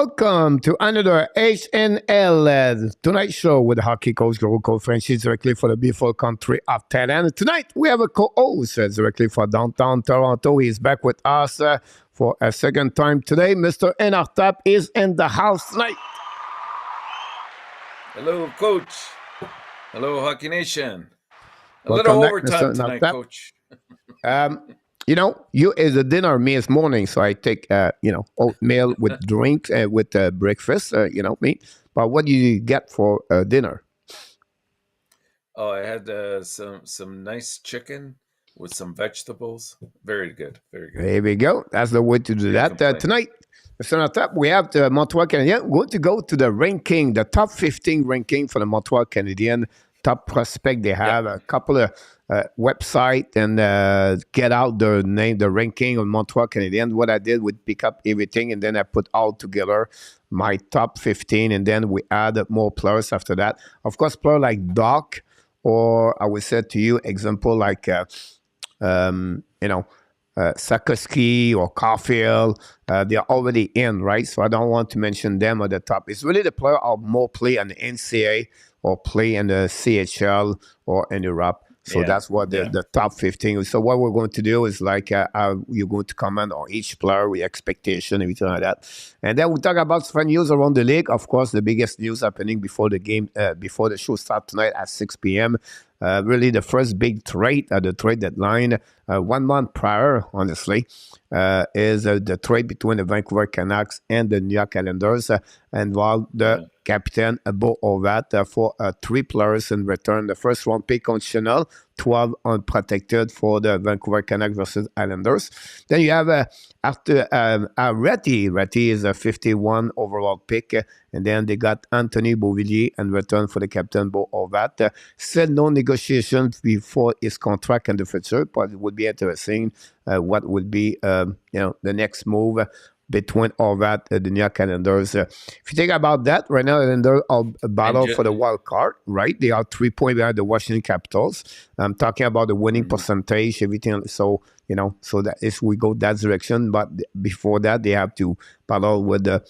Welcome to another HNL Tonight Show with hockey coach, global coach FRENCHY, directly for the beautiful country of Thailand. Tonight, we have a co-host directly for downtown Toronto. He's back with us for a second time today. Mr. Enartap is in the house tonight. Hello, Coach. Hello, Hockey Nation. Welcome little back, overtime Mr. tonight, Enartap. Coach. You know, you is a dinner me this morning, so I take oatmeal with drinks with breakfast. Me. But what do you get for dinner? Oh, I had some nice chicken with some vegetables. Very good, very good. There we go. That's the way to do Can't that. complain. Tonight, Mr. Natap, we have the Montreal Canadiens. We're going to go to the ranking, the top 15 ranking for the Montreal Canadiens, top prospect they have, a couple of website and get out the name, the ranking of Montreal Canadiens. What I did would pick up everything and then I put all together my top 15 and then we add more players after that. Of course, players like Doc or I would say to you, example like, Sakoski or Caulfield, they're already in, right? So I don't want to mention them at the top. It's really the player of more play in the NCAA or play in the CHL or in Europe. So that's what the top 15. So what we're going to do is like you're going to comment on each player with expectation, everything like that. And then we talk about fun news around the league. Of course, the biggest news happening before the game, before the show starts tonight at 6 p.m. Really the first big trade at the trade deadline 1 month prior, honestly, is the trade between the Vancouver Canucks and the New York Islanders involved the captain Bo Horvat for 3 players in return. The first round pick conditional, 12 unprotected for the Vancouver Canucks versus Islanders. Then you have after Ratty is a 51 overall pick, and then they got Anthony Beauvillier in return for the captain Bo Horvat. Said no negotiations before his contract in the future, but it would be interesting what would be the next move between Horvat and the New York Islanders. If you think about that, right now, Islanders are battle for the wild card, right? They are 3 points behind the Washington Capitals. I'm talking about the winning percentage, everything. So, so that if we go that direction, but before that, they have to battle with the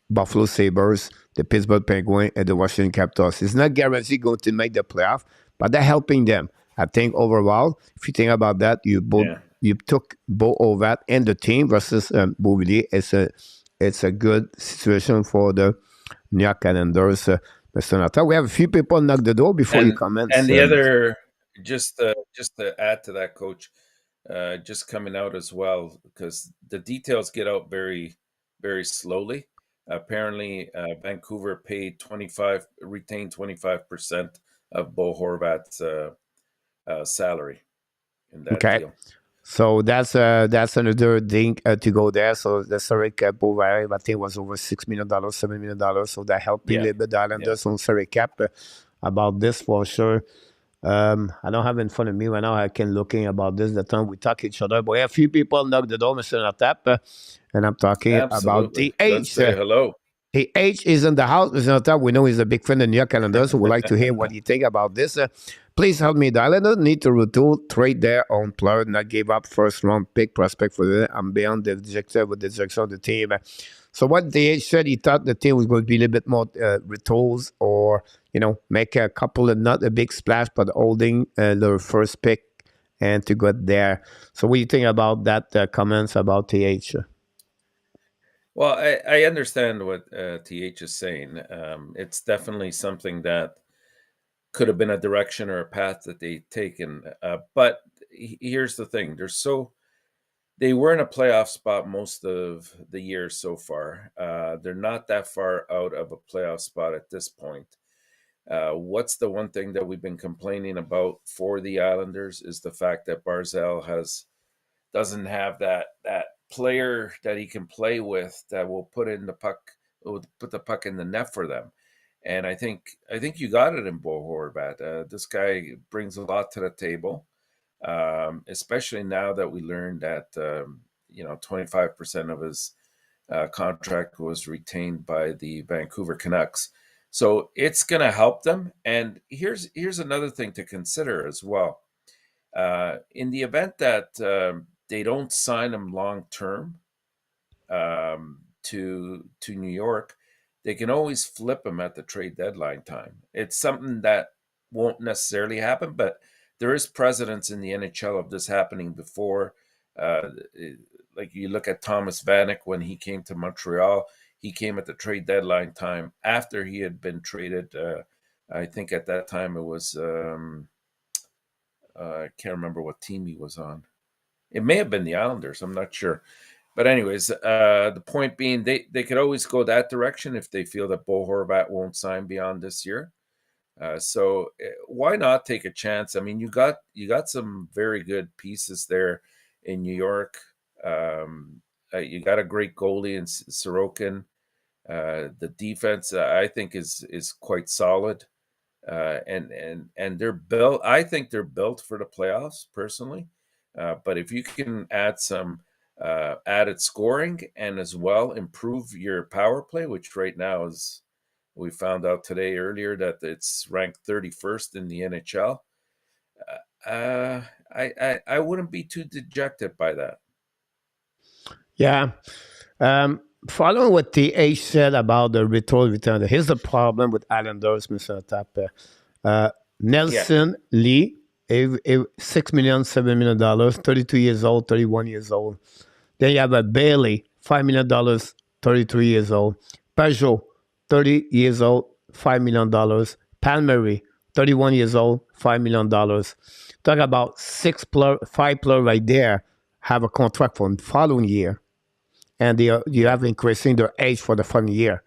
Buffalo Sabres, the Pittsburgh Penguins, and the Washington Capitals. It's not guaranteed going to make the playoff, but they're helping them. I think overall, if you think about that, you took Bo Horvat and the team versus Beauvillier. It's a good situation for the New York Islanders. Mr. Nata, we have a few people knock the door before you comment. And the other, just to add to that, Coach, just coming out as well, because the details get out very, very slowly. Apparently, Vancouver retained 25% of Bo Horvat's salary in that deal. So that's another thing to go there. So the salary cap over, I think, was over $6 million, $7 million. So that helped a little bit the Islanders on salary cap about this for sure. I don't have it in front of me right now. I can looking about this the time we talk each other. But we have a few people knock the door, Mr. Natap, and I'm talking about the H. Say hello. The H is in the house, Mr. Natap. We know he's a big friend of New York Islanders, so we'd like to hear what you think about this. Please help me. The Islanders need to retool, trade their own player, not give up first round pick prospect for them. I'm beyond the director with the direction of the team. So what the H said, he thought the team was going to be a little bit more retools or, make a couple of, not a big splash, but holding the first pick and to get there. So what do you think about that comments about TH? Well, I understand what TH is saying. It's definitely something that could have been a direction or a path that they've taken. But here's the thing. They were in a playoff spot most of the year so far. They're not that far out of a playoff spot at this point. What's the one thing that we've been complaining about for the Islanders is the fact that Barzal doesn't have that player that he can play with that will put the puck in the net for them. And I think you got it in Bo Horvat. This guy brings a lot to the table, especially now that we learned that 25% of his contract was retained by the Vancouver Canucks. So it's going to help them. And here's another thing to consider as well. In the event that they don't sign him long term, to New York, they can always flip him at the trade deadline time. It's something that won't necessarily happen, but there is precedence in the NHL of this happening before. Like you look at Thomas Vanek when he came to Montreal, he came at the trade deadline time after he had been traded. I think at that time it was I can't remember what team he was on. It may have been the Islanders. I'm not sure. But anyways, the point being, they could always go that direction if they feel that Bo Horvat won't sign beyond this year. So why not take a chance? I mean, you got some very good pieces there in New York. You got a great goalie in Sorokin. The defense, I think, is quite solid. And they're built. I think they're built for the playoffs, personally. But if you can add some added scoring and as well improve your power play, which right now is, we found out today earlier that it's ranked 31st in the NHL. I wouldn't be too dejected by that. Yeah. Following what TH said about the return, here's the problem with Islanders, Mr. Tap. Nelson Lee, $6 million, $7 million, 32 years old, 31 years old. Then you have a Bailey, $5 million, 33 years old. Pajot, 30 years old, $5 million. Palmieri, 31 years old, $5 million. Talk about five players right there have a contract for the following year. And you have increasing their age for the following year.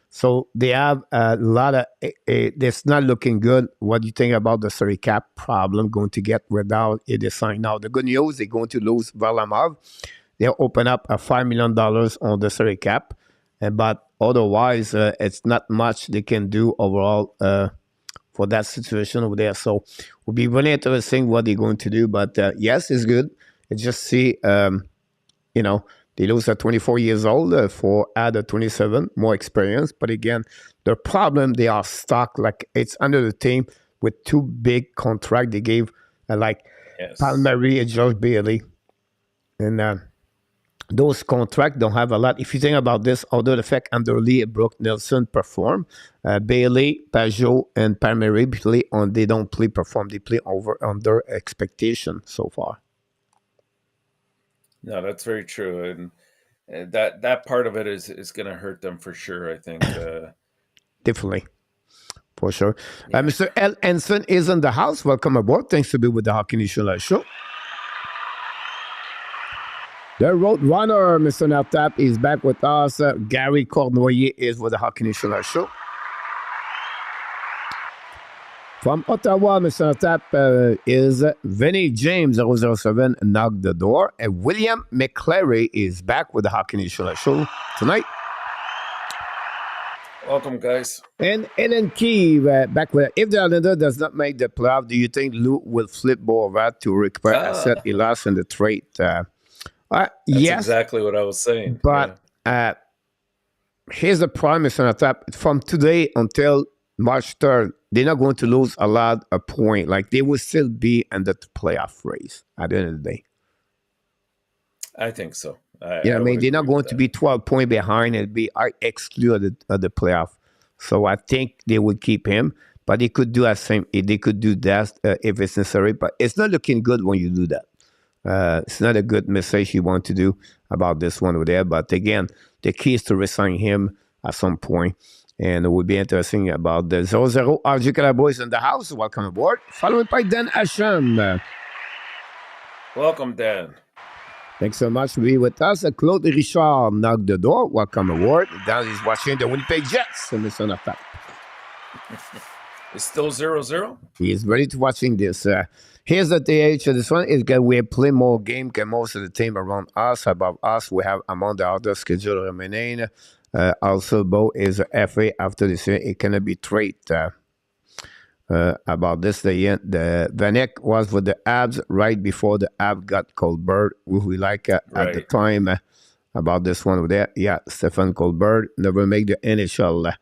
So they have a lot of, it's not looking good. What do you think about the salary cap problem going to get without it signed? Now, the good news, they're going to lose Varlamov. They'll open up a $5 million on the salary cap. But otherwise, it's not much they can do overall for that situation over there. So it will be really interesting what they're going to do. But yes, it's good. It's just see, they lose at 24 years old for add a 27, more experience. But again, the problem, they are stuck. Like it's under the team with two big contracts they gave, Palmieri and George Bailey. And those contracts don't have a lot. If you think about this, although the fact Anderle and Brooke Nelson perform, Bailey, Pajot, and Palmieri they don't perform. They play under expectation so far. No, that's very true, and that part of it is going to hurt them for sure, I think. Definitely, for sure. Yeah. Mr. L. Ensign is in the house. Welcome aboard. Thanks to be with the Hockey National Show. The Road Runner, Mr. Naptap, is back with us. Gary Cournoyer is with the Hockey National Show. From Ottawa, Mr. Tap is Vinny James, 007, knocked the door. And William McClary is back with the Hockey National Show tonight. Welcome, guys. And Ellen Key back with, if the Islander does not make the playoff, do you think Lou will flip Borat to recuperate asset he lost in the trade? That's yes, exactly what I was saying. But here's the problem, Mr. Tap. From today until March 3rd, they're not going to lose a lot of points. Like, they will still be in the playoff race at the end of the day. I think so. They're not going to be 12 points behind and be excluded of the playoff. So I think they would keep him, but they could do they could do that if it's necessary. But it's not looking good when you do that. It's not a good message you want to do about this one over there. But again, the key is to resign him at some point. And it would be interesting about the 0-0 RG boys in the house. Welcome aboard. Followed by Dan Asham. Welcome, Dan. Thanks so much for being with us. Claude Richard knocked the door. Welcome aboard. Dan is watching the Winnipeg Jets. It's still 0-0? He is ready to watching this. Here's the TH. This one is that we play more game than most of the team around us. Above us, we have among the other schedule remaining. Also, Bo is a FA after this year. It cannot be traded. About this, the Vanek was with the HABS right before the HABS got Colbert, who we like at the time. About this one over there. Yeah, Stephen Colbert never made the NHL.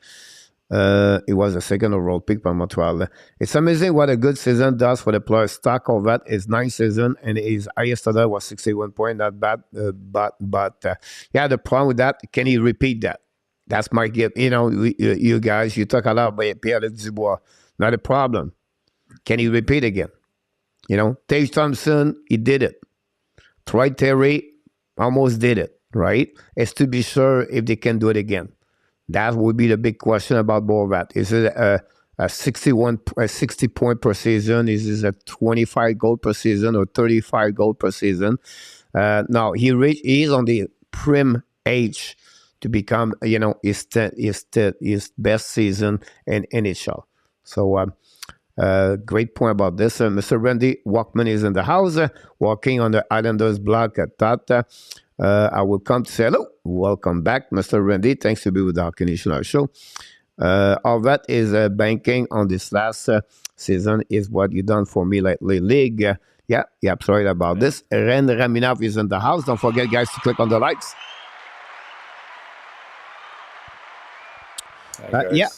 It was a second overall pick by Montreal. It's amazing what a good season does for the players. Stock of that is 9 season, and his highest total was 61 points. Not bad, but yeah, the problem with that, can he repeat that? That's my gift. You guys, you talk a lot about Pierre Dubois. Not a problem. Can he repeat again? Tage Thompson, he did it. Troy Terry almost did it, right? It's to be sure if they can do it again. That would be the big question about Borvat. Is it a 60 point per season? Is it a 25 goal per season or 35 goal per season? No, he's on the prim age to become, his best season in NHL. So, great point about this. Mr. Randy Walkman is in the house, walking on the Islanders block at Tata. I will come to say hello. Welcome back, Mr. Randy. Thanks to be with our Canadian show. All that is banking on this last season is what you done for me lately. League. Yeah, sorry about this. Ren Raminov is in the house. Don't forget, guys, to click on the likes.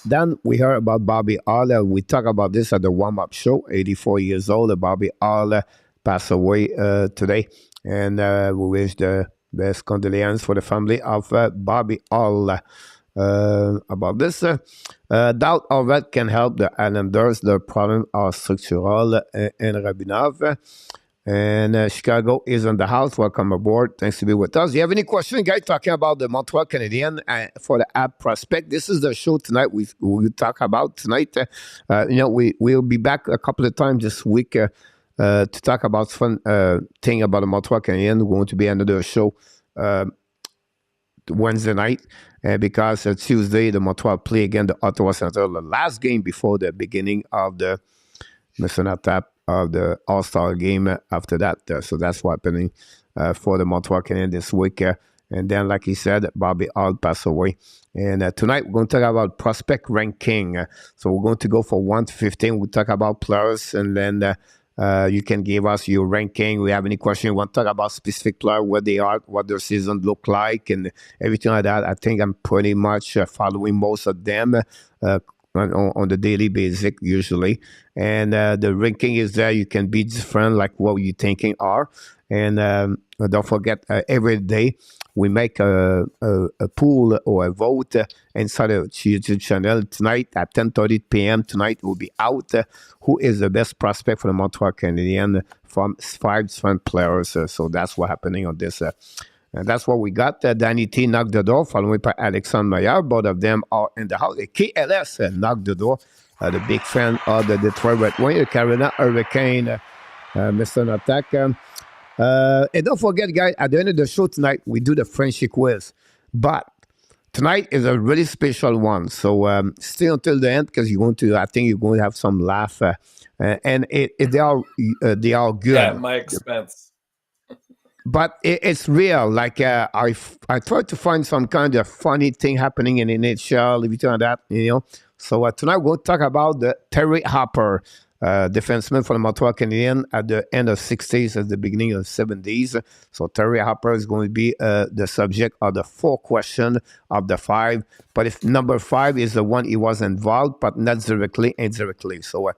Then we heard about Bobby All. We talked about this at the warm-up show. 84 years old. Bobby All passed away today. And we wish the best condolences for the family of Bobby All. About this. Doubt of that can help the Islanders. The problem are structural and Rabinov. And Chicago is in the house. Welcome aboard. Thanks to be with us. Do you have any questions, guys, talking about the Montreal Canadiens for the app prospect? This is the show tonight we talk about tonight. We'll be back a couple of times this week to talk about fun thing about the Montreal Canadiens. We're going to be another show Wednesday night. Because Tuesday, the Montreal play again the Ottawa Center, the last game before the beginning of the Tap of the All-Star game after that. So that's what's happening for the Montreal Canadiens this week. And then, like he said, Bobby All passed away. And tonight, we're going to talk about prospect ranking. So we're going to go for 1 to 15. We'll talk about players, and then you can give us your ranking. We have any question you want to talk about specific player, where they are, what their season look like, and everything like that. I think I'm pretty much following most of them on the daily basis usually. And the ranking is there. You can be different, like what you thinking are. And don't forget, every day we make a pool or a vote inside the YouTube channel. Tonight at 10:30 p.m. tonight will be out. Who is the best prospect for the Montreal Canadiens from 5 different players? So that's what's happening on this. And that's what we got. Danny T knocked the door, followed by Alexandre Maillard. Both of them are in the house. KLS knocked the door. The big fan of the Detroit Red Wings, the Carolina Hurricane, Mr. Attack. And don't forget, guys, at the end of the show tonight, we do the FRENCHY quiz. But tonight is a really special one. So stay until the end because I think you're going to have some laugh. And they are good. Yeah, my expense. But it's real. Like I tried to find some kind of funny thing happening in the NHL, everything like that, So tonight we'll talk about the Terry Hopper, defenseman for the Montreal Canadiens at the end of 60s, at the beginning of 70s. So Terry Hopper is going to be the subject of the 4 question of the 5. But if number 5 is the one he was involved, but not directly, indirectly. So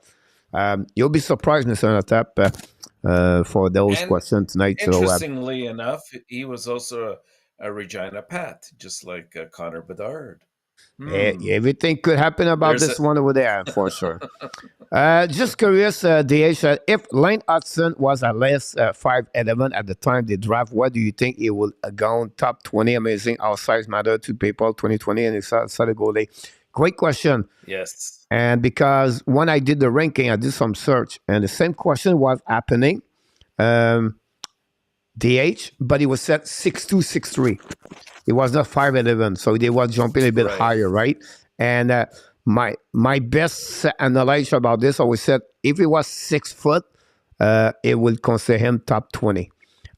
you'll be surprised, Mr. Natap, for those questions tonight. Interestingly enough, he was also a Regina Pat, just like Connor Bedard. Everything could happen about this one over there, for sure. Just curious, DH, if Lane Hutson was at least 5'11" at the time they draft, what do you think he will go on top 20? Amazing. Our size matter to people, 2020, and it's started goalie. Great question. Yes. And because when I did the ranking, I did some search, and the same question was happening. DH, but he was set 6'2", 6'3". It was not 5'11", so they was jumping a bit higher, right? And my best analysis about this always said if he was 6 foot, it would consider him top 20.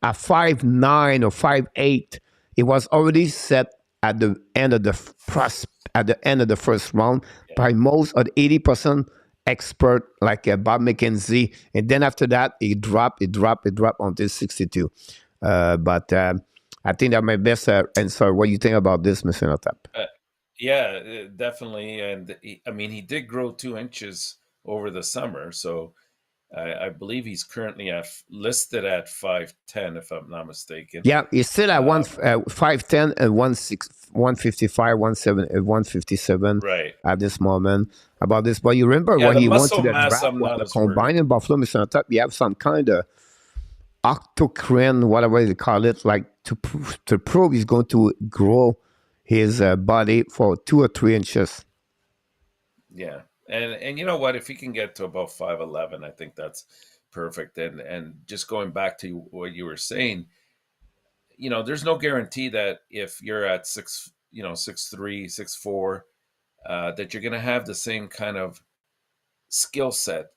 At 5'9" or 5'8", it was already set at the end of the first round by most of the 80% expert like Bob McKenzie, and then after that it dropped until 62. But I think that my best answer. What do you think about this, Mr. Notap? Yeah, definitely. And I mean, he did grow 2 inches over the summer. So I believe he's currently listed at 5'10", if I'm not mistaken. Yeah, he's still at Uh, 5'10" and 155, 157 right. at this moment. About this, but you remember Yeah, when the he went to muscle the mass, draft, I'm what not the as worried. combine in Buffalo, Mr. Top, you have some kind of octocrine, whatever they call it, like to prove he's going to grow his body for 2 or 3 inches. Yeah. And you know what? If he can get to about 5'11", I think that's perfect. And just going back to what you were saying, there's no guarantee that if you're at 6'3", 6'4", that you're going to have the same kind of skill set.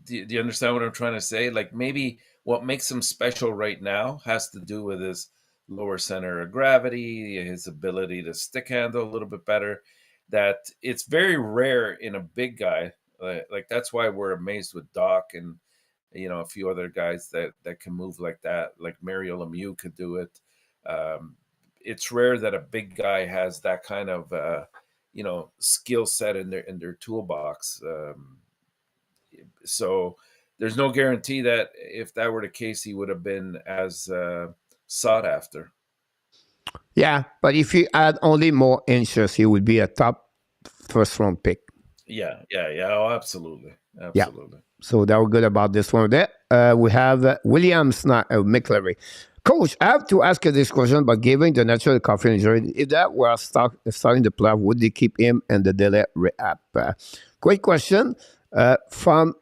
Do you understand what I'm trying to say? Like, maybe what makes him special right now has to do with his lower center of gravity, his ability to stick handle a little bit better. That it's very rare in a big guy. Like that's why we're amazed with Doc and a few other guys that can move like that. Like Mario Lemieux could do it. Um, it's rare that a big guy has that kind of skill set in their toolbox. So there's no guarantee that if that were the case, he would have been as sought after. Yeah, but if you add only more inches, he would be a top first round pick. Yeah, yeah, yeah. Oh, absolutely, Yeah. absolutely. So that was good about this one. There, we have Williams McCleary. Coach, I have to ask you this question, but given the natural coffee injury, if that were starting the playoff, would they keep him in the delay rehab? Great question. From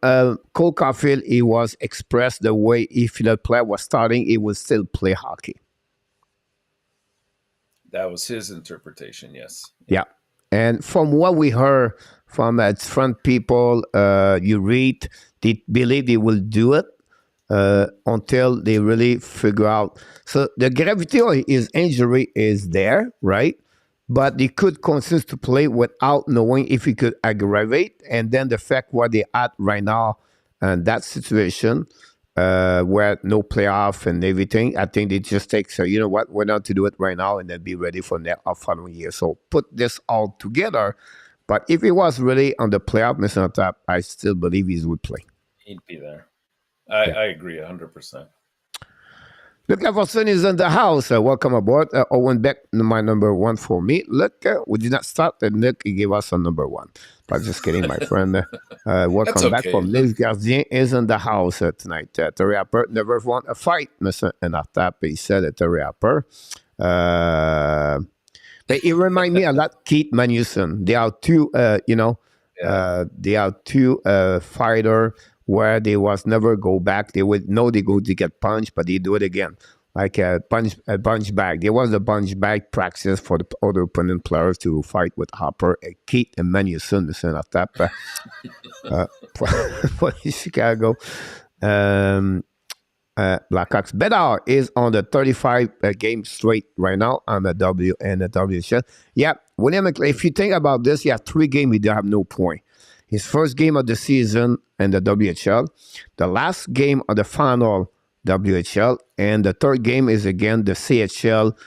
Cole Caulfield, he was expressed the way if the player was starting, he would still play hockey. That was his interpretation. Yes. Yeah. And from what we heard from front people, you read, they believe they will do it until they really figure out. So the gravity of his injury is there, right? But they could consist to play without knowing if he could aggravate. And then the fact what they at right now and that situation where no playoff and everything, I think they just take, so you know what, we're not to do it right now and then be ready for the following year. So put this all together. But if he was really on the playoff mission on top, I still believe he would play. He'd be there. Yeah. I agree 100%. Look, Hutson is in the house. Welcome aboard. Owen Beck, my number one for me. Look, we did not start, and look, he gave us a number one. But just kidding, my friend. Welcome back from Les Gardiens is in the house tonight. Terry Harper never won a fight, Mr. Enartap. He said Terry Harper. But it reminds me a lot Keith Manuson. They are two, they are two fighter where they was never go back. They would know they go to get punched, but they do it again. Like a punch bag. There was a punch bag practice for the other opponent players to fight with Harper, Keith and Manuson, Mr. Enartap, for Chicago. Blackhawks. Bedard is on the 35 game straight right now on the W and the WHL. Yeah, William McCleary, if you think about this, yeah, 3 games he did have no point. His first game of the season in the WHL, the last game of the final WHL, and the third game is again the CHL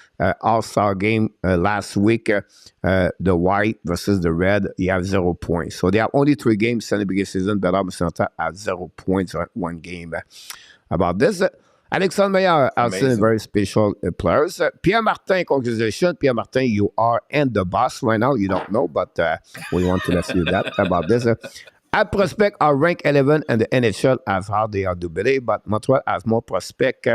All-Star game last week, the white versus the red. He have 0 points. So they have only 3 games in the beginning season, but Bedard has 0 points on 1 game. About this, Alexandre Meilleur has seen very special players. Pierre Martin, congratulations. Pierre Martin, you are in the boss right now. You don't know, but we want to let you that about this. Our prospects are ranked 11 in the NHL as how they are dubbed, but Montreal has more prospects,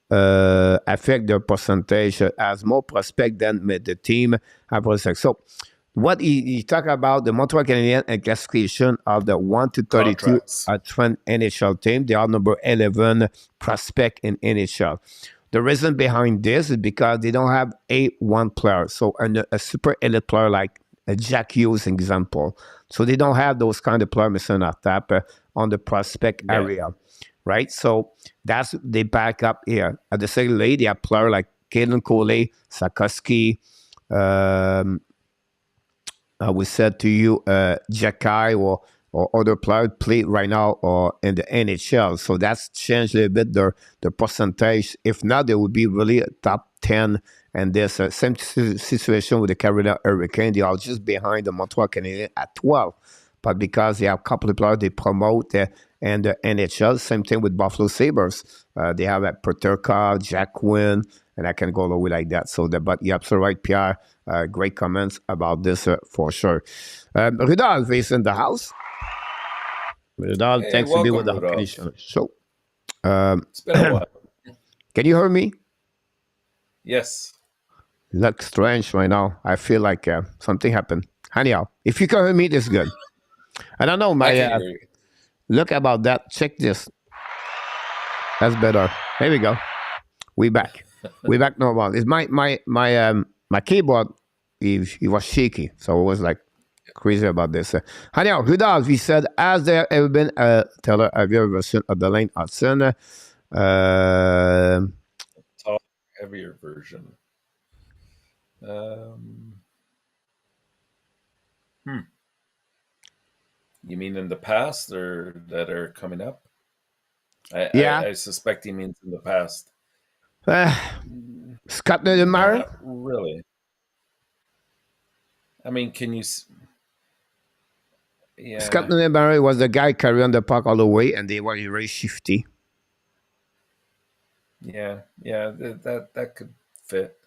affect their percentage, has more prospects than the team have prospects. So, what he talk about the Montreal Canadiens and classification of the 1 to 32 trend NHL team. They are number 11 prospect in NHL. The reason behind this is because they don't have A1 players. So a super elite player like Jack Hughes, example. So they don't have those kind of players, Mr. Enartap, on the prospect area, right? So that's they back up here. At the same league, they have players like Kaden Coley, Sakoski, we said to you, Jacky or or other players play right now or in the NHL. So that's changed a little bit the percentage. If not, they would be really a top 10. And there's a same situation with the Carolina Hurricanes. They are just behind the Montreal Canadiens at 12. But because they have a couple of players they promote and the NHL, same thing with Buffalo Sabres. They have Peterka, Jack Quinn, and I can go all the way like that. So, but you're absolutely right, Pierre. Great comments about this for sure. Rudolph is in the house. Rudolph, Hey, thanks to be with the welcome, Hockey Show. It's been a while. Can you hear me? Yes. Looks strange right now. I feel like something happened. Anyhow, if you can hear me, this is good. I don't know. I can hear you. Look about that. Check this. That's better. There we go. We back. We back normal. It's my keyboard. He was shaky, so it was like crazy about this. Anyhow, Rudolph, he said, has there ever been a Taylor heavier version of the lane Hutson? Tall, heavier version. You mean in the past or that are coming up? I suspect he means in the past. Scott Niedermayer? Not really. I mean, can you... Yeah. Scott Niedermayer was the guy carrying the puck all the way, and they were very shifty. Yeah, that could fit.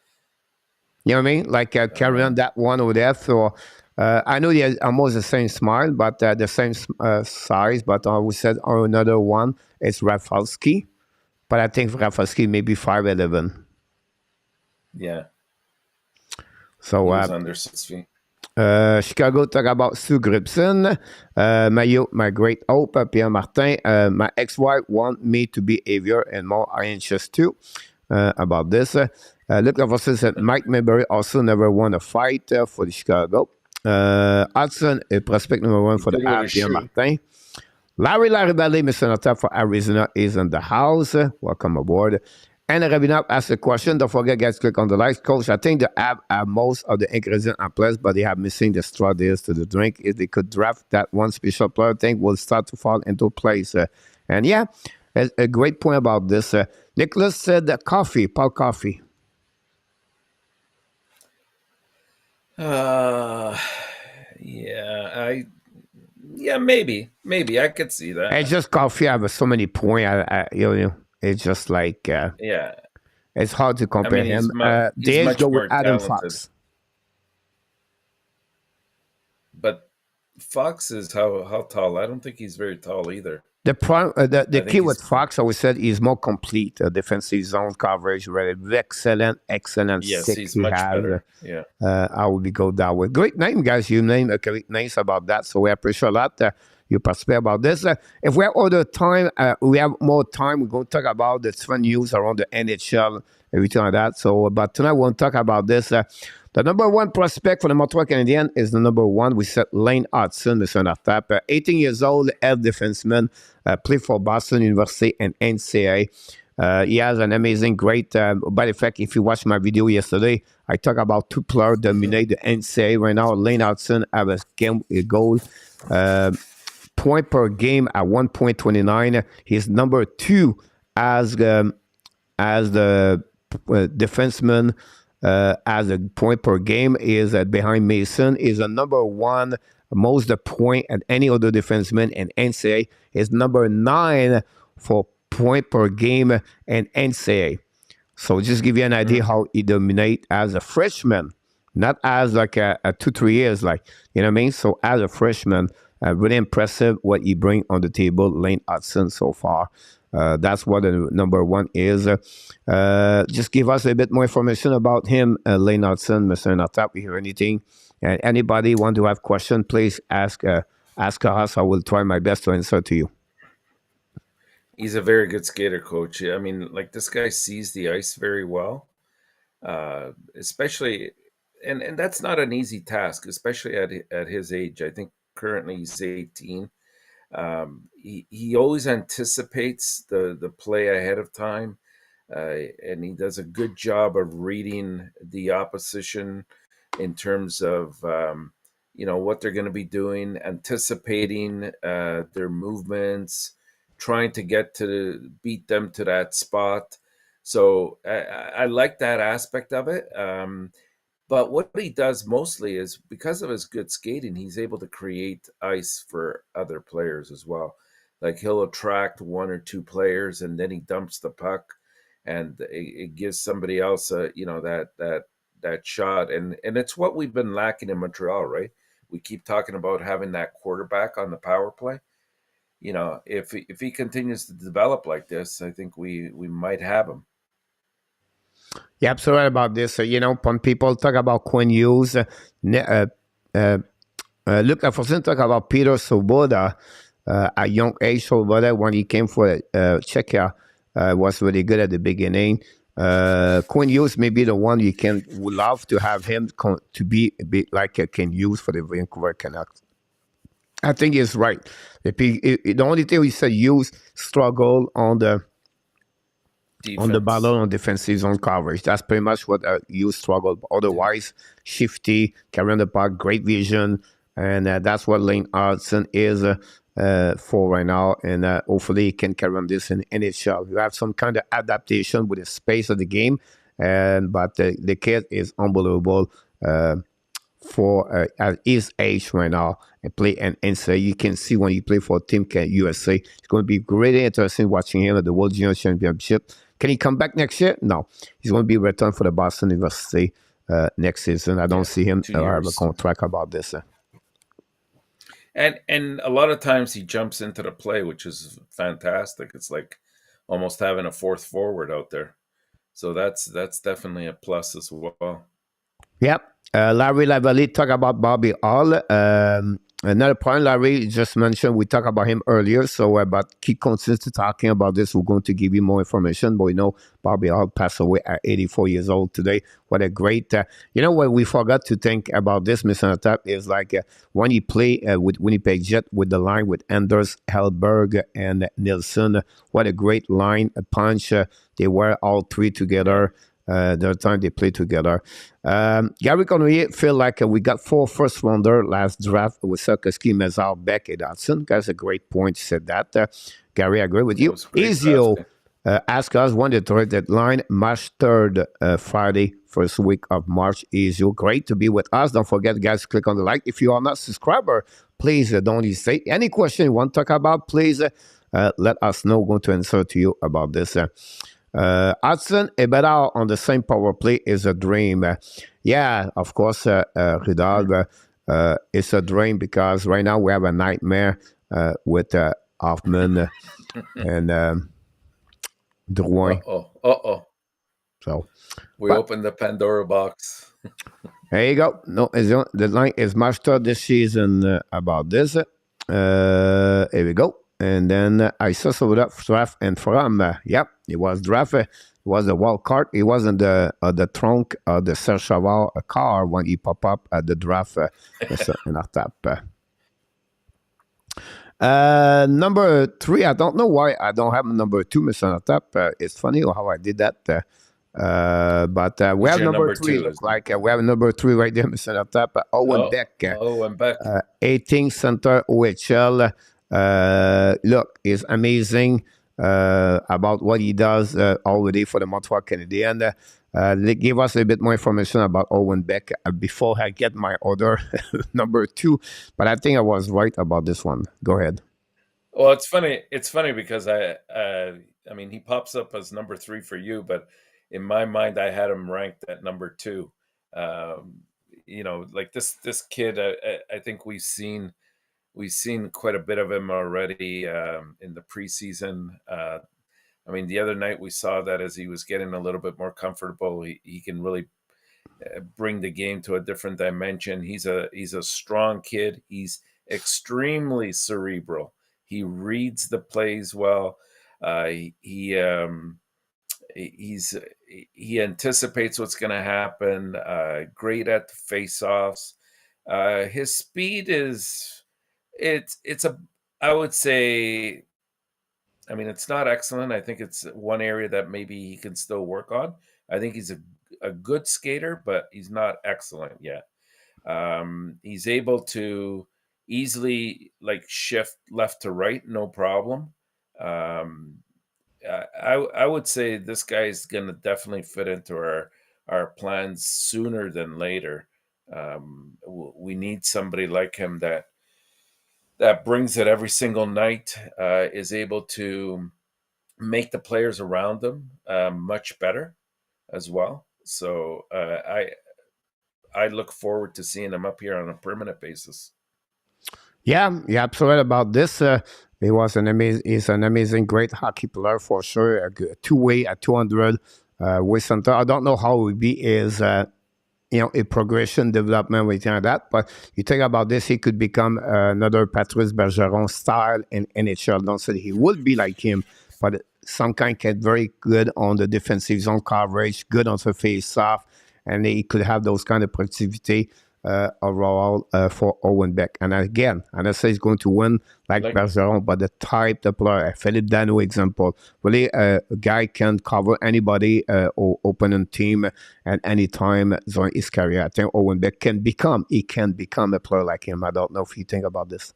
You know what I mean? Like carrying that one over there. So I know he has almost the same smile, but the same size. But we said another one is Rafalski. But I think Rafalski may be 5'11". Yeah. So he was under 6 feet. Chicago talk about Sue Gribson, Mailloux, my great hope, Pierre Martin. My ex-wife want me to be heavier and more anxious too about this. Luke Leverson said Mike Mayberry also never won a fight for the Chicago. Hutson, prospect number 1 for the Habs, Pierre Martin. Larry Ballet, Mr. Nota for Arizona, is in the house. Welcome aboard. And Rabinov asked a question. Don't forget, guys, click on the likes. Coach, I think the app have most of the ingredients in place, but they have missing the straw deals to the drink. If they could draft that one special player, I think will start to fall into place. And yeah, a great point about this. Nicholas said that coffee, Paul Coffee. Maybe I could see that. It's just coffee. I have so many points. It's just like it's hard to compare him. He's much go more with Adam talented. Fox. But Fox is how tall? I don't think he's very tall either. The key with Fox, I always said, is more complete. Defensive zone coverage, really excellent. Yes, he's much better. Yeah, I would go that way. Great name, guys. You name great names about that, so we appreciate a lot. You participate about this. If we have other time, we have more time. We're going to talk about the different news around the NHL, everything like that. So, but tonight we want to talk about this. The number 1 prospect for the Montreal Canadiens is the number 1. We said Lane Hutson, Mr. Nartap, 18 years old, elf defenseman, played for Boston University and NCAA. He has an amazing, great. By the fact, if you watched my video yesterday, I talk about 2 players dominate the NCAA right now. Lane Hutson have a goal. Point per game at 1.29. He's number 2 as the defenseman as a point per game is behind Mason. Is a number 1 most the point at any other defenseman in NCAA. Is number 9 for point per game in NCAA. So just give you an idea how he dominate as a freshman, not as like a 2-3 years, like, you know what I mean. So as a freshman. Really impressive what he bring on the table, Lane Hutson, so far. That's what the number 1 is. Just give us a bit more information about him, Lane Hutson, Mr. Natap. We hear anything? And anybody want to have question, please ask us. I will try my best to answer to you. He's a very good skater, Coach. I mean, like, this guy sees the ice very well, especially, and that's not an easy task, especially at his age. I think currently he's 18. He always anticipates the play ahead of time, and he does a good job of reading the opposition in terms of what they're going to be doing, anticipating their movements, trying to beat them to that spot. So I like that aspect of it. But what he does mostly is, because of his good skating, he's able to create ice for other players as well. Like, he'll attract one or two players, and then he dumps the puck, and it gives somebody else that shot. And it's what we've been lacking in Montreal, right? We keep talking about having that quarterback on the power play. If he continues to develop like this, I think we might have him. Yeah, absolutely right about this. When people talk about Quinn Hughes, look, I first talk about Peter Svoboda at young age. Svoboda, when he came for Czechia, was really good at the beginning. Quinn Hughes may be the one would love to have him to be a bit like Ken Hughes for the Vancouver Canucks. I think he's right. The only thing we said, Hughes struggle on the ballon on defensive zone coverage. That's pretty much what Hughes struggled. Otherwise, shifty, carrying the puck, great vision, and that's what Lane Hutson is for right now. And hopefully, he can carry on this in NHL. You have some kind of adaptation with the space of the game, but the kid is unbelievable. For at his age right now and play and so you can see when he play for Team USA, it's going to be really interesting watching him at the World Junior Championship. Can he come back next year? No, he's going to be returned for the Boston University next season. I don't see him have a contract about this. And a lot of times he jumps into the play, which is fantastic. It's like almost having a fourth forward out there. So that's definitely a plus as well. Yep. Larry Lavalley talk about Bobby Hall. Another point Larry just mentioned, we talked about him earlier, so but keep consistent talking about this. We're going to give you more information, but we know Bobby Hall passed away at 84 years old today. What a great, what we forgot to think about this, Mr. Natap, is like when he play with Winnipeg Jet with the line with Anders, Hellberg, and Nilsson. What a great line, a punch. They were all three together. The time they played together. Gary Cournoyer feel like we got 4 first rounder last draft with Sarkowski, Mesar, Beck, and Hutson. That's a great point. You said that. Gary, I agree with you. Ezio ask us when the trade deadline, March 3rd, Friday, first week of March. Ezio, great to be with us. Don't forget, guys, click on the like. If you are not a subscriber, please don't hesitate. Any question you want to talk about, please let us know. We're going to answer to you about this. Hutson and Bedard on the same power play is a dream. Yeah, of course, Ridal, it's a dream because right now we have a nightmare with Hoffman and Drouin. So we opened the Pandora box. There you go. No, the line is March 3rd this season about this. Here we go. And then I saw some of that draft and from, yep, it was draft. It was a wild card. It wasn't the trunk of the Serge Chavard car when he popped up at the draft in our tap. Number 3, I don't know why I don't have number 2, Mr. Natap. It's funny how I did that. But we have number 3. Looks like we have number 3 right there, Mr. Natap. Owen Beck. Owen Beck. 18th center OHL. Look, is amazing about what he does already for the Montreal Canadiens. Give us a bit more information about Owen Beck before I get my other number 2. But I think I was right about this one. Go ahead. Well, it's funny. It's funny because I mean, he pops up as number 3 for you, but in my mind, I had him ranked at number 2. Like this kid, I think we've seen quite a bit of him already in the preseason. I mean, the other night we saw that as he was getting a little bit more comfortable, he can really bring the game to a different dimension. He's a strong kid. He's extremely cerebral. He reads the plays well. He anticipates what's going to happen. Great at the face-offs. His speed is. I would say, I mean, it's not excellent. I think it's one area that maybe he can still work on. I think he's a good skater, but he's not excellent yet. He's able to easily like shift left to right, no problem. Um, I would say this guy is going to definitely fit into our plans sooner than later. We need somebody like him that brings it every single night, is able to make the players around them much better as well. So I look forward to seeing him up here on a permanent basis. Yeah, you're absolutely about this. He was an amazing, he's an amazing, great hockey player for sure. Two-way at 200 with center. I don't know how it would be his, a progression development with that. But you think about this, he could become another Patrice Bergeron style in NHL. Don't say he would be like him, but some kind get very good on the defensive zone coverage, good on the face-off, and he could have those kind of productivity overall for Owen Beck. And again, and I say he's going to win like Bergeron, but the type, the player, Philippe Dano example, really a guy can cover anybody or opponent team at any time during his career. I think Owen Beck can become a player like him. I don't know if you think about this.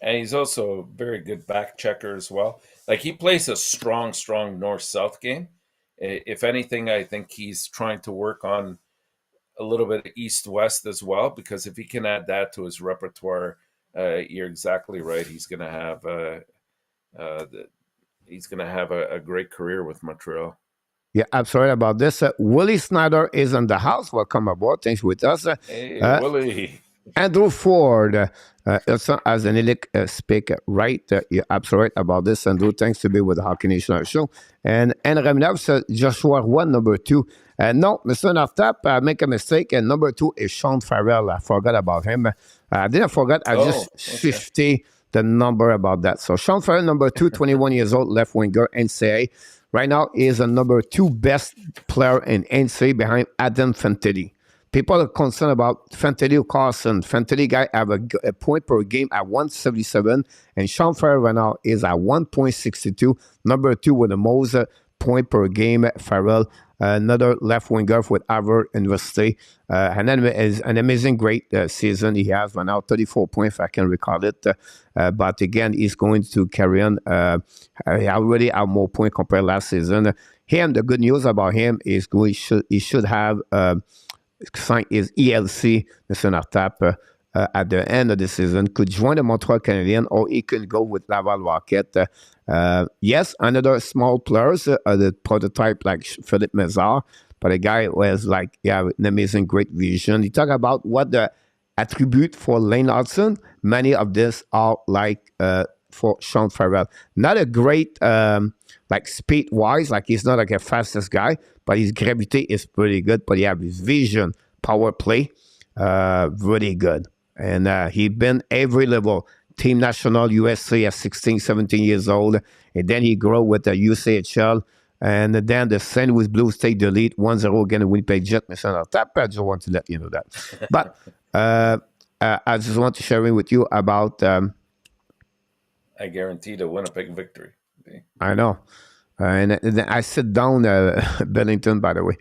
And he's also a very good back checker as well. Like he plays a strong north-south game. If anything, I think he's trying to work on a little bit of east-west as well, because if he can add that to his repertoire, you're exactly right. He's going to have a great career with Montreal. Yeah, absolutely about this. Willie Snyder is in the house. Welcome aboard. Thanks with us. Hey, Willie. Andrew Ford, also as an elite speaker, right? You're absolutely right about this, Andrew. Thanks to be with the Hockey Nation show. And Remnev, Joshua 1, number 2. No, Mr. Naftap, I make a mistake. And number 2 is Sean Farrell. I forgot about him. I didn't forget. I just shifted the number about that. So Sean Farrell, number 2, 21 years old, left winger, NCAA. Right now is the number 2 best player in NCAA behind Adam Fantilli. People are concerned about Fantilli Carson. Fantilli guy have a point per game at 177, and Sean Farrell right now is at 1.62. Number 2 with the most point per game. Farrell, another left winger with Harvard University. And then is an amazing, great season he has right now, 34 points, if I can recall it. But again, he's going to carry on. He already have more points compared to last season. The good news about him is he should have sign his ELC, Mr. Nartap, at the end of the season, could join the Montreal Canadiens, or he could go with Laval Rocket. Yes, another small players, the prototype like Filip Mesar, but a guy who has an amazing, great vision. You talk about what the attribute for Lane Hutson, many of this are like for Sean Farrell. Not a great speed-wise, he's not like a fastest guy, but his gravity is pretty good. But his vision, power play, really good. And he's been every level. Team National USA at 16, 17 years old. And then he grew with the UCHL. And then the St. Louis Blues take the lead 1-0 against the Winnipeg Jets. I just want to let you know that. But I just want to share with you about... I guarantee the Winnipeg victory. I know. And I sit down, Bennington, by the way.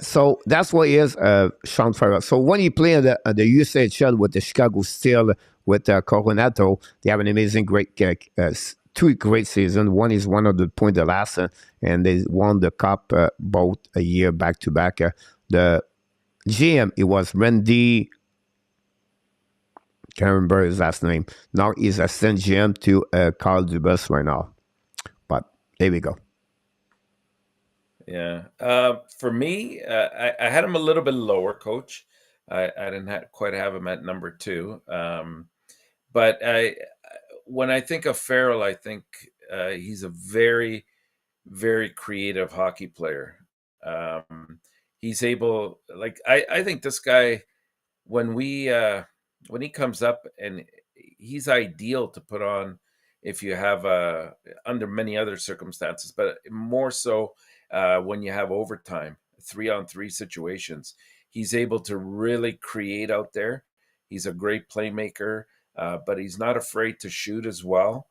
So that's what he is, Sean Farrell. So when he played the UCHL with the Chicago Steel with Coronado, they have an amazing, great 2 great seasons. One is 100 points the last, and they won the cup both a year back-to-back. The GM, it was Randy... can't remember his last name. Now he's assistant GM to Carl Dubas right now. But there we go. Yeah. For me, I had him a little bit lower, Coach. I didn't quite have him at number 2. But when I think of Farrell, I think he's a very, very creative hockey player. He's able, I think this guy, when he comes up, and he's ideal to put on if you have under many other circumstances, but more so when you have overtime, 3-on-3 situations. He's able to really create out there. He's a great playmaker, but he's not afraid to shoot as well.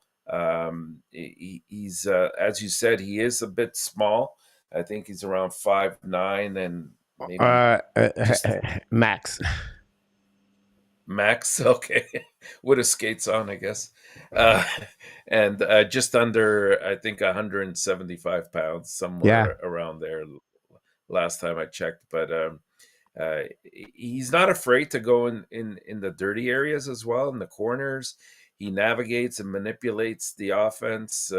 He's as you said, he is a bit small. I think he's around 5'9", and Maybe just Max. max. Okay, with his skates on, I guess, uh, and just under, I think, 175 pounds, Yeah. somewhere around there. Last time I checked, but he's not afraid to go in the dirty areas as well, in the corners. He navigates and manipulates the offense,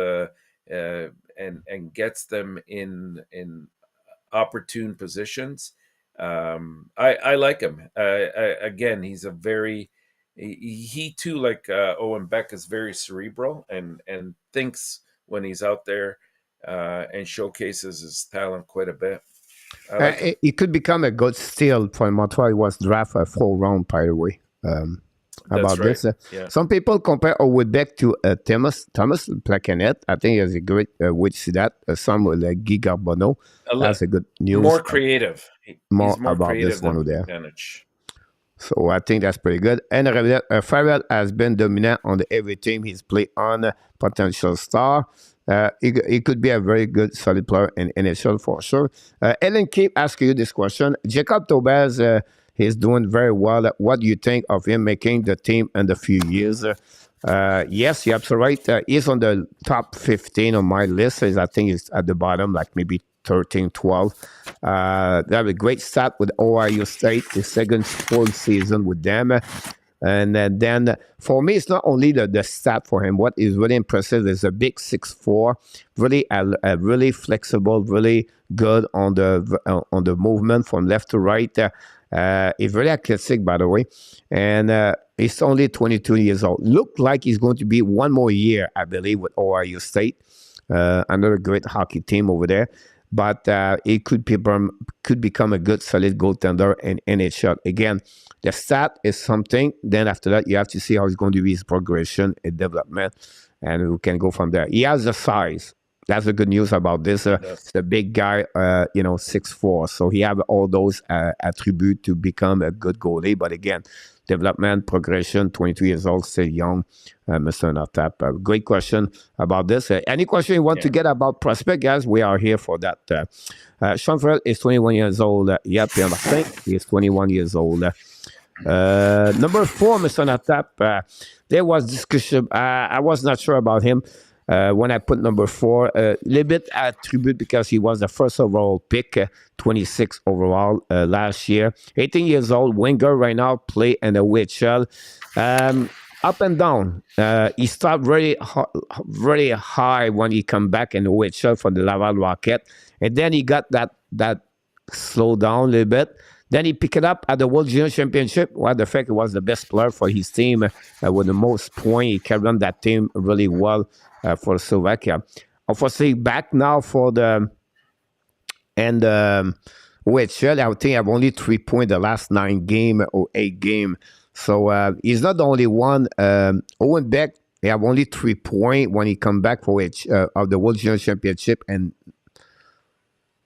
and gets them in opportune positions. I like him. Again, he's a very he too, like Owen Beck, is very cerebral and thinks when he's out there, and showcases his talent quite a bit. I like him. It could become a good steal for Montreal. He was drafted a 4th round, by the way. That's About right. this, Yeah. some people compare Owen Beck to Thomas Placanet. I think it's a great way to see that. Some with Guy Garbono. A li- That's a good news More creative. more He's more about this creative one than over there. Platanich. So I think that's pretty good. And Farrell has been dominant on every team he's played on. Potential star. He could be a very good, solid player in NHL for sure. Ellen keep asking you this question. Jakub Dobes, he's doing very well. What do you think of him making the team in a few years? Yes, you're absolutely right. He's on the top 15 on my list. I think he's at the bottom, like maybe 13, 12. They have a great start with Ohio State, the second full season with them. And then for me, it's not only the stat for him. What is really impressive is a big 6'4", really really flexible, really good on the movement from left to right. He's very athletic, by the way, and he's only 22 years old. Look like he's going to be one more year, I believe, with Ohio State. Another great hockey team over there. But it could become a good, solid goaltender in NHL. Again, the stat is something. Then after that, you have to see how it's going to be his progression and development, and we can go from there. He has the size. That's the good news about this. Yes. The big guy, 6'4", so he have all those attributes to become a good goalie. But again, development, progression, 22 years old, still young, Mr. Natap. Great question about this. Any question you want to Yeah. get about prospect, guys, we are here for that. Sean Farrell is 21 years old. Pierre Martin is 21 years old. Number 4, Mr. Natap. There was discussion. I was not sure about him. When I put number 4, a little bit attribute because he was the first overall pick, 26 overall last year. 18 years old, winger right now, play in the WHL. Up and down. He started very high when he come back in the WHL for the Laval Rocket, and then he got that slow down a little bit. Then he picked it up at the World Junior Championship. Well, the fact he was the best player for his team with the most points. He carried that team really well for Slovakia. Obviously, back now for the WHL, I think I have only 3 points the last 9 game or 8 game. So he's not the only one. Owen Beck, he have only 3 points when he come back for of the World Junior Championship, and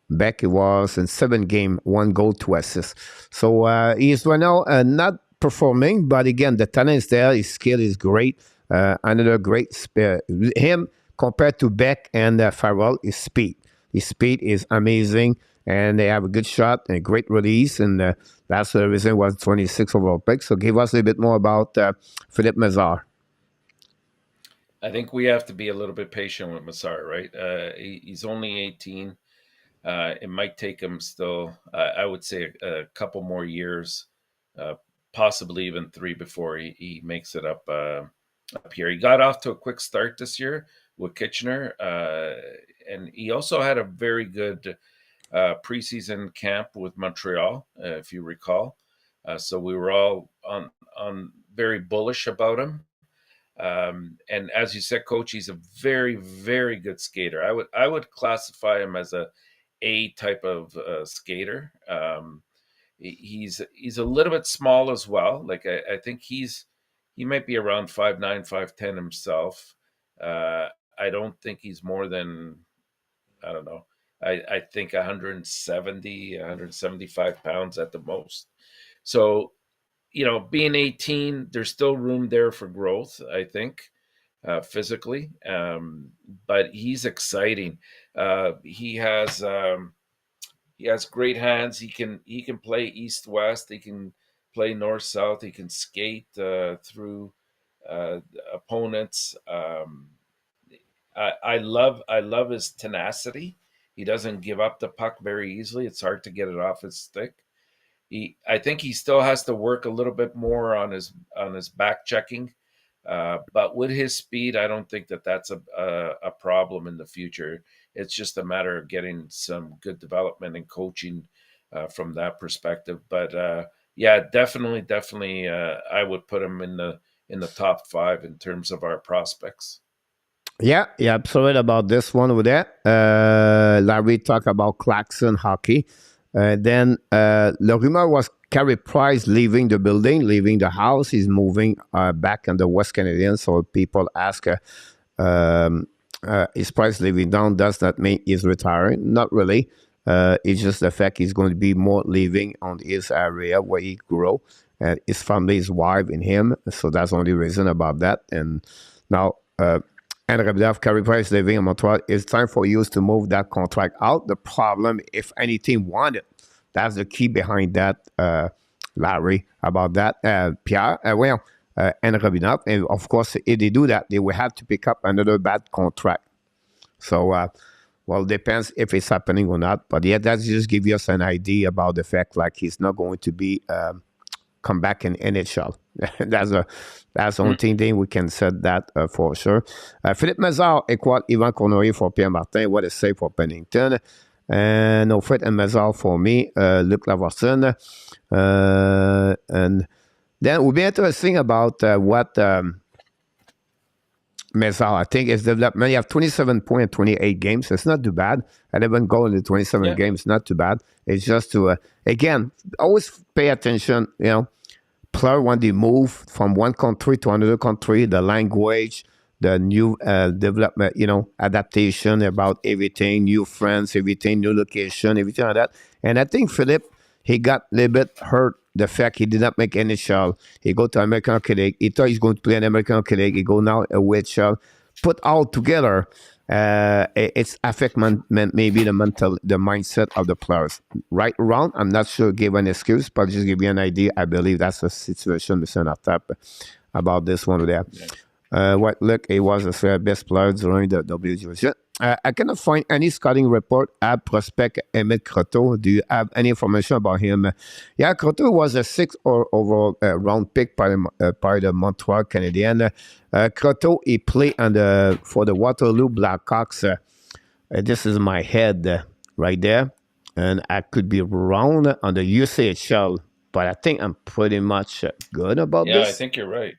Beck was in 7 games, 1 goal, 2 assists. So he's right now not performing, but again, the talent is there. His skill is great. Another great him compared to Beck and Farrell is speed. His speed is amazing, and they have a good shot and a great release, and that's the reason it was 26 overall pick. So give us a little bit more about Filip Mesar. I think we have to be a little bit patient with Mesar, right? He's only 18. It might take him still, I would say, a couple more years, possibly even 3 before he makes it up here. He got off to a quick start this year with Kitchener, and he also had a very good preseason camp with Montreal, if you recall. So we were all on very bullish about him. And as you said, Coach, he's a very, very good skater. I would classify him as a type of skater. He's a little bit small as well. Like I think he might be around 5'9", 5'10" himself. I don't think he's more than, I don't know. I think 170, 175 pounds at the most. So, being 18, there's still room there for growth, I think, physically. But he's exciting. He has He has great hands. He can play east west. He can play north south. He can skate through uh, opponents. I love his tenacity. He doesn't give up the puck very easily. It's hard to get it off his stick. I think he still has to work a little bit more on his back checking. But with his speed, I don't think that that's a problem in the future. It's just a matter of getting some good development and coaching from that perspective. But yeah, definitely, I would put him in the top five in terms of our prospects. Yeah, yeah, absolutely about this one over there. Larry talked about Clarkson hockey. Then the rumor was Carey Price leaving the building, leaving the house. He's moving back in the West Canadian. So people ask, is Price leaving down? Does that mean he's retiring? Not really. It's just the fact he's going to be more living on his area where he grew. And his family, his wife, and him. So that's the only reason about that. And now, and Rebdov, Carey Price living in Montreal, it's time for you to move that contract out. The problem, if any team wanted, that's the key behind that, Larry, about that. Pierre, and Rabinov. And of course, if they do that, they will have to pick up another bad contract. So, well, depends if it's happening or not. But yeah, that just gives us an idea about the fact like he's not going to be come back in NHL. that's the only thing we can say that for sure. Filip Mesar équate Yvan Cournoyer for Pierre Martin. What a save for Pennington. And no Fred and Mesar for me. Luc Laverson. And then it will be interesting about what Mesar, I think, is development. You have 27 points in 28 games. It's not too bad. 11 goals in the 27 games, not too bad. It's just to, again, always pay attention, player when they move from one country to another country, the language, the new development, adaptation about everything, new friends, everything, new location, everything like that. And I think Philip, he got a little bit hurt the fact he did not make NHL. He go to American Hockey League. He thought he's going to play an American Hockey League. He go now a WHL. Put all together, it's affect maybe the mindset of the players. Right or wrong, I'm not sure give an excuse, but just give you an idea. I believe that's the situation Mr. Natap about this one there. What look, he was the best player during the WGA. I cannot find any scouting report at prospect Emmett Croteau. Do you have any information about him? Yeah, Croteau was a 6th overall round pick by the Montreal Canadiens. Croteau, he played for the Waterloo Blackhawks. This is my head right there. And I could be wrong on the UCHL, but I think I'm pretty much good about this. Yeah, I think you're right.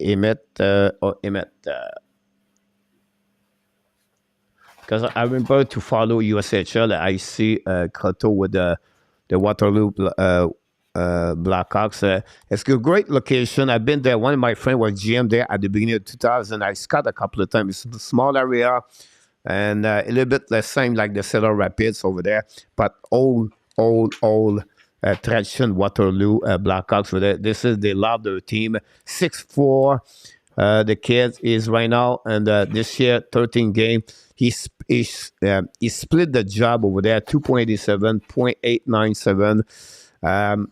Emmett. Because I remember to follow USHL, I see Croteau with the Waterloo Blackhawks. It's a great location. I've been there. One of my friends was GM there at the beginning of 2000. I scouted a couple of times. It's a small area and a little bit the same like the Cedar Rapids over there, but old tradition Waterloo Blackhawks over there. They love their team. 6'4". The kid is right now, and this year 13 game. He split the job over there, 2.87, 0.897.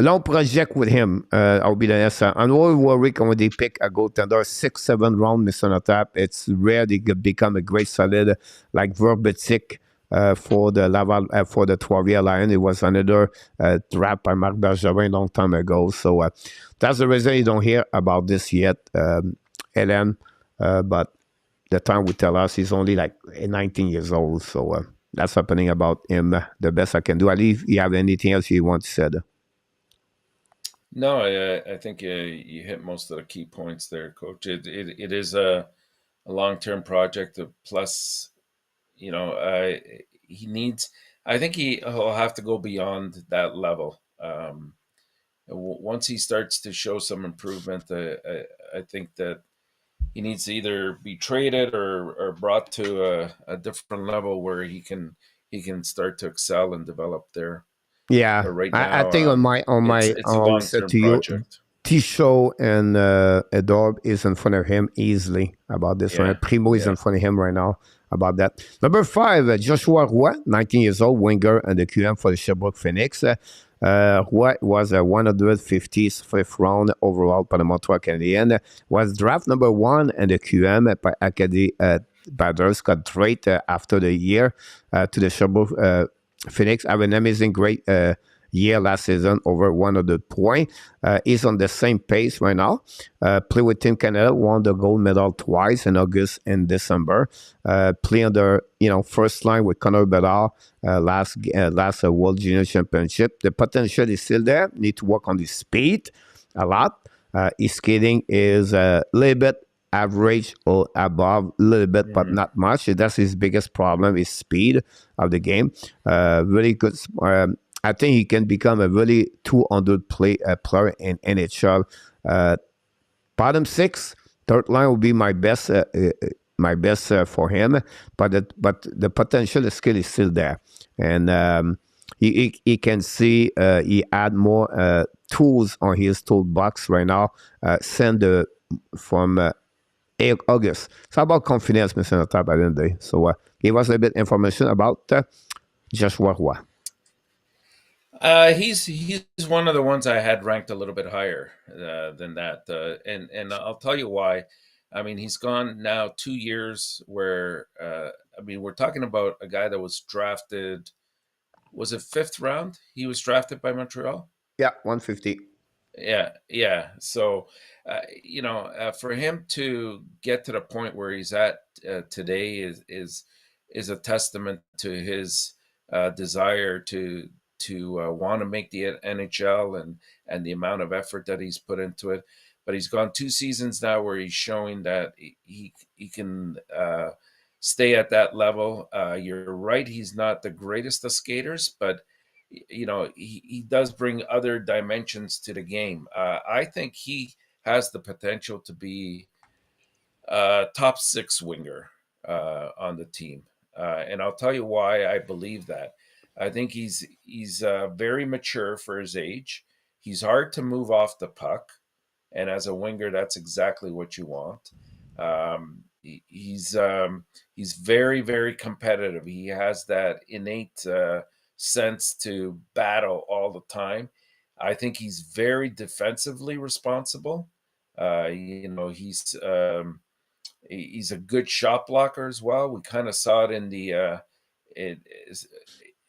Long project with him, I'll be the answer. I'm always worried when they pick a goaltender, 6-7 round, Mr. Natap. It's rare they become a great solid like Verbetic for the Laval, for the Trois-Rivières Lions. It was another draft by Marc Bergevin a long time ago. So that's the reason you don't hear about this yet, Hélène. But the time will tell us he's only like 19 years old. So that's happening about him. The best I can do. Ali, if you have anything else you want to say? No, I think you hit most of the key points there, Coach. It is a long-term project. Plus, he needs. I think he'll have to go beyond that level. Once he starts to show some improvement, I think that he needs to either be traded or brought to a different level where he can start to excel and develop there. Yeah, right now, I think on my it's a long-term project. T-Show and Adobe is in front of him easily about this one. Primo is in front of him right now. about that. Number 5, Joshua Roy, 19 years old, winger and the QM for the Sherbrooke Phoenix. Roy was a 155th round overall for the Montreal Canadiens. Was draft number 1 and the QM by Acadie Batters. Got traded after the year to the Sherbrooke Phoenix. Have an amazing, great year last season, over 100 points. He's on the same pace right now. Play with Team Canada, won the gold medal twice in August and December. Play on the first line with Connor Bedard last World Junior Championship. The potential is still there. Need to work on his speed a lot. His skating is a little bit average or above, a little bit, but not much. That's his biggest problem, is speed of the game. Really good. I think he can become a really 200 player in NHL. Bottom 6, third line will be my best for him. But the potential, the skill is still there, and he can see he add more tools on his toolbox right now. From August. So about confidence, Mr. Natap, at the end of the day. So give us a little bit information about Joshua Roy. He's one of the ones I had ranked a little bit higher than that, and I'll tell you why. I mean, he's gone now 2 years where we're talking about a guy that was drafted. Was it 5th round? He was drafted by Montreal. Yeah, 150. Yeah. So, for him to get to the point where he's at today is a testament to his desire to want to make the NHL and the amount of effort that he's put into it. But he's gone 2 seasons now where he's showing that he can stay at that level. You're right, he's not the greatest of skaters, but he does bring other dimensions to the game. I think he has the potential to be a top 6 winger on the team, and I'll tell you why I believe that. I think he's very mature for his age. He's hard to move off the puck, and as a winger, that's exactly what you want. He's very, very competitive. He has that innate sense to battle all the time. I think he's very defensively responsible. He's a good shot blocker as well. We kind of saw it in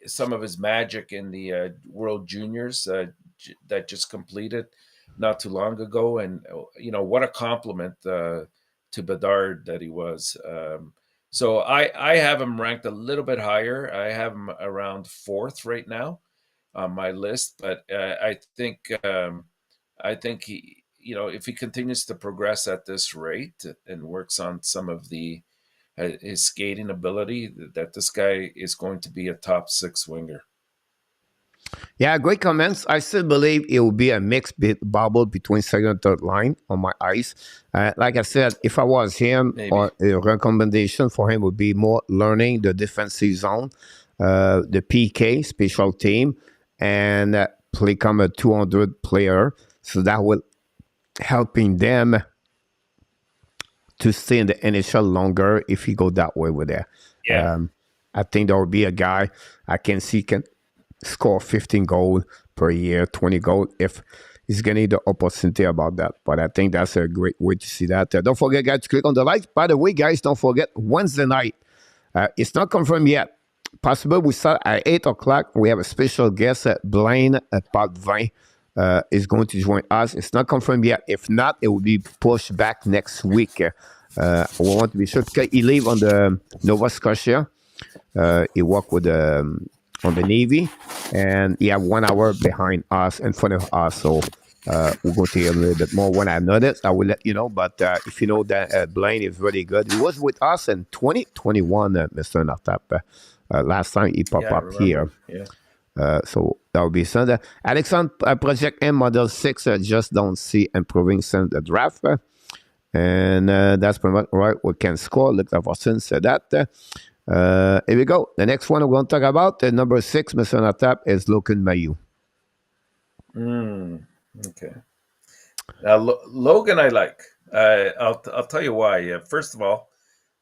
some of his magic in the World Juniors that just completed not too long ago, and what a compliment to Bedard that he was. So I have him ranked a little bit higher. I have him around 4th right now on my list, but I think he, if he continues to progress at this rate and works on some of his skating ability, that this guy is going to be a top 6 winger. Yeah, great comments. I still believe it will be a mixed bubble between second and third line on my eyes. Like I said, if I was him, or a recommendation for him would be more learning the defensive zone, the PK, special team, and become a 200 player. So that will helping them to stay in the NHL longer if you go that way with that. Yeah. I think there will be a guy I can see can score 15 goals per year, 20 goals if he's getting the opportunity about that. But I think that's a great way to see that. Don't forget, guys, to click on the like. By the way, guys, don't forget, Wednesday night, it's not confirmed yet. Possible we start at 8 o'clock. We have a special guest, Blaine Potvin, is going to join us. It's not confirmed yet. If not, it will be pushed back next week. We want to be sure because he lives on the Nova Scotia. He worked with on the Navy, and he have 1 hour behind us, in front of us. So we're going to hear a little bit more. When I know this, I will let you know. But if you know that Blaine is really good, he was with us in 2021, Mr. Natap. Last time he popped up here. Yeah. So that will be Sunday. Alexandre, Project M Model 6, just don't see improving since the draft. And that's pretty much right. We can score. Look at Hutson said that. Here we go. The next one we're going to talk about, number 6, Mr. Natap, is Logan Mailloux. Okay. Now, Logan, I like. I'll tell you why. First of all,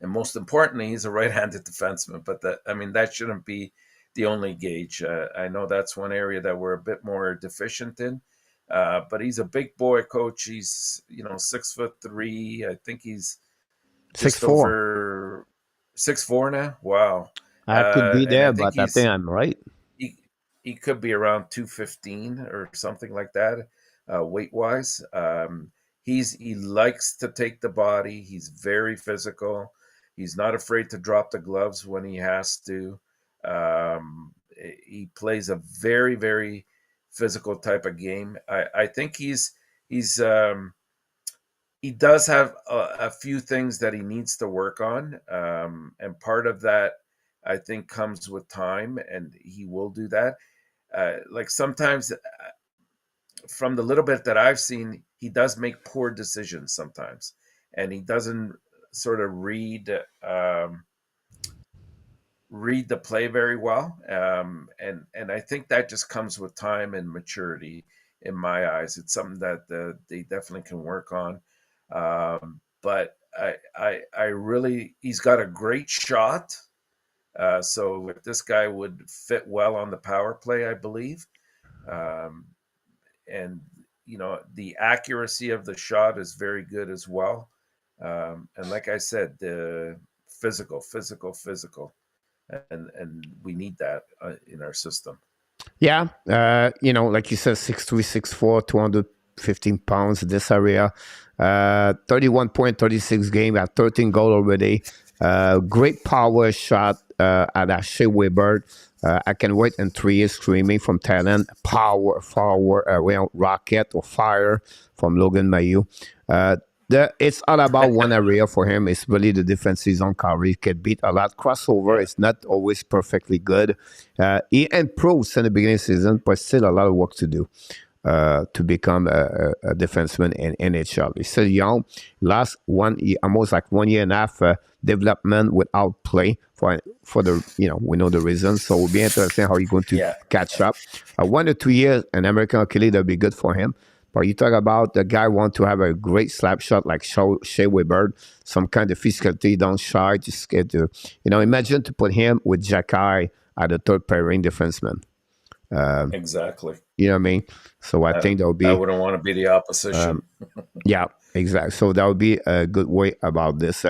and most importantly, he's a right-handed defenseman. But that shouldn't be the only gauge. I know that's one area that we're a bit more deficient in. But he's a big boy, coach. He's 6'3". I think he's just 6'4". over 6'4" now. Wow. I could be And I there, think but I think I'm right. he could be around 215 or something like that, weight wise. He likes to take the body. He's very physical. He's not afraid to drop the gloves when he has to. He plays a very, very physical type of game. I think he does have a few things that he needs to work on, and part of that I think comes with time, and he will do that. Like sometimes, from the little bit that I've seen, he does make poor decisions sometimes, and he doesn't sort of read the play very well. And I think that just comes with time and maturity. In my eyes, it's something that they definitely can work on. But I really, he's got a great shot. So this guy would fit well on the power play, I believe. And the accuracy of the shot is very good as well. And like I said, the physical, and we need that in our system. Yeah, like you said, 6'3", 6'4", 215 pounds. This area, 31 point, 36 game at 13 goal already. Great power shot at Shea Weber. I can wait in 3 years screaming from Thailand. Power forward, rocket or fire from Logan Mailloux. It's all about one area for him. It's really the defensive zone coverage. He can beat a lot. Crossover is not always perfectly good. He improves in the beginning of the season, but still a lot of work to do to become a defenseman in NHL. He's still young. Last almost like 1 year and a half development without play for the, we know the reason. So it'll be interesting how he's going to catch up. 1 or 2 years in American Hockey League, that'll be good for him. But you talk about the guy want to have a great slap shot like Shea Weber, some kind of physicality, don't shy, just get to, imagine to put him with Jacky at the third pairing defenseman. Exactly. You know what I mean? So I think that would be... I wouldn't want to be the opposition. Yeah, exactly. So that would be a good way about this.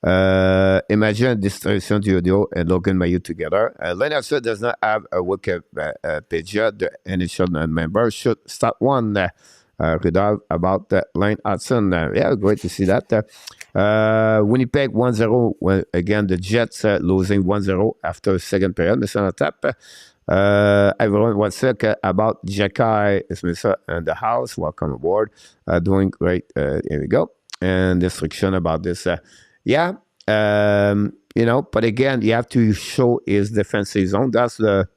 Imagine distribution Trudeau and Logan Mailloux together. Leonard does not have a Wikipedia. The NHL member should start one. Rudolph about Lane Hutson. Yeah, great to see that. Winnipeg 1-0. Again, the Jets losing 1-0 after second period. Mr. Tap. Everyone wants to talk about Jacky Smith in the house. Welcome aboard. Doing great. Here we go. And restriction about this. But again, you have to show his defensive zone. That's the,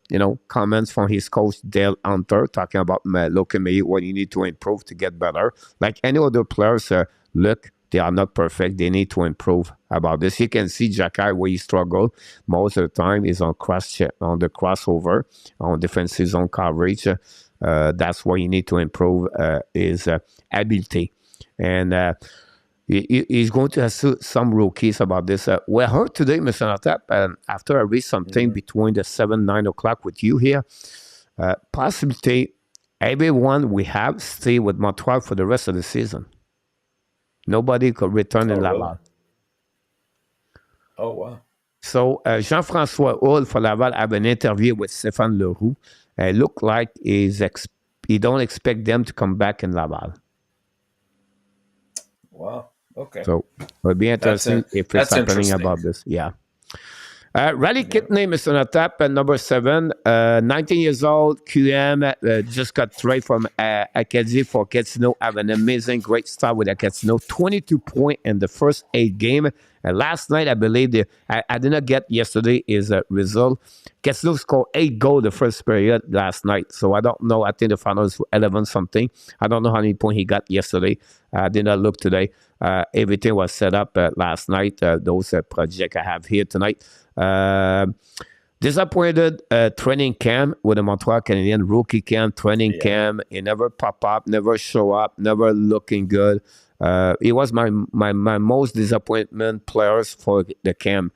comments from his coach, Dale Hunter, talking about Logan Mailloux, what you need to improve to get better. Like any other players, look, they are not perfect. They need to improve about this. You can see Jacky where he struggled most of the time is on the crossover, on defensive zone coverage. That's where you need to improve his ability. And he's going to have some rookies about this. We heard today, Mr. Natap, after I read something between the 7-9 o'clock with you here, possibility everyone we have stay with Montreal for the rest of the season. Nobody could return in Laval. Really? Oh, wow. So Jean-François Hull for Laval have an interview with Stéphane Leroux. It looked like he don't expect them to come back in Laval. Wow. Okay. So it'll be interesting if it's happening about this. Yeah. Riley Kidney, Mr. Natap, number 7, 19 years old, QM, just got traded from Acadie for Gatineau. Have an amazing, great start with Gatineau. 22 points in the first 8 games. Last night, I believe, I did not get yesterday his result. Gatineau scored 8 goals the first period last night. So I don't know. I think the final is 11 something. I don't know how many points he got yesterday. I did not look today. Everything was set up last night. Those projects I have here tonight. Disappointed training camp with the Montreal Canadiens, rookie camp, training Yeah. camp. He never pop up, never show up, never looking good. He was my most disappointment players for the camp.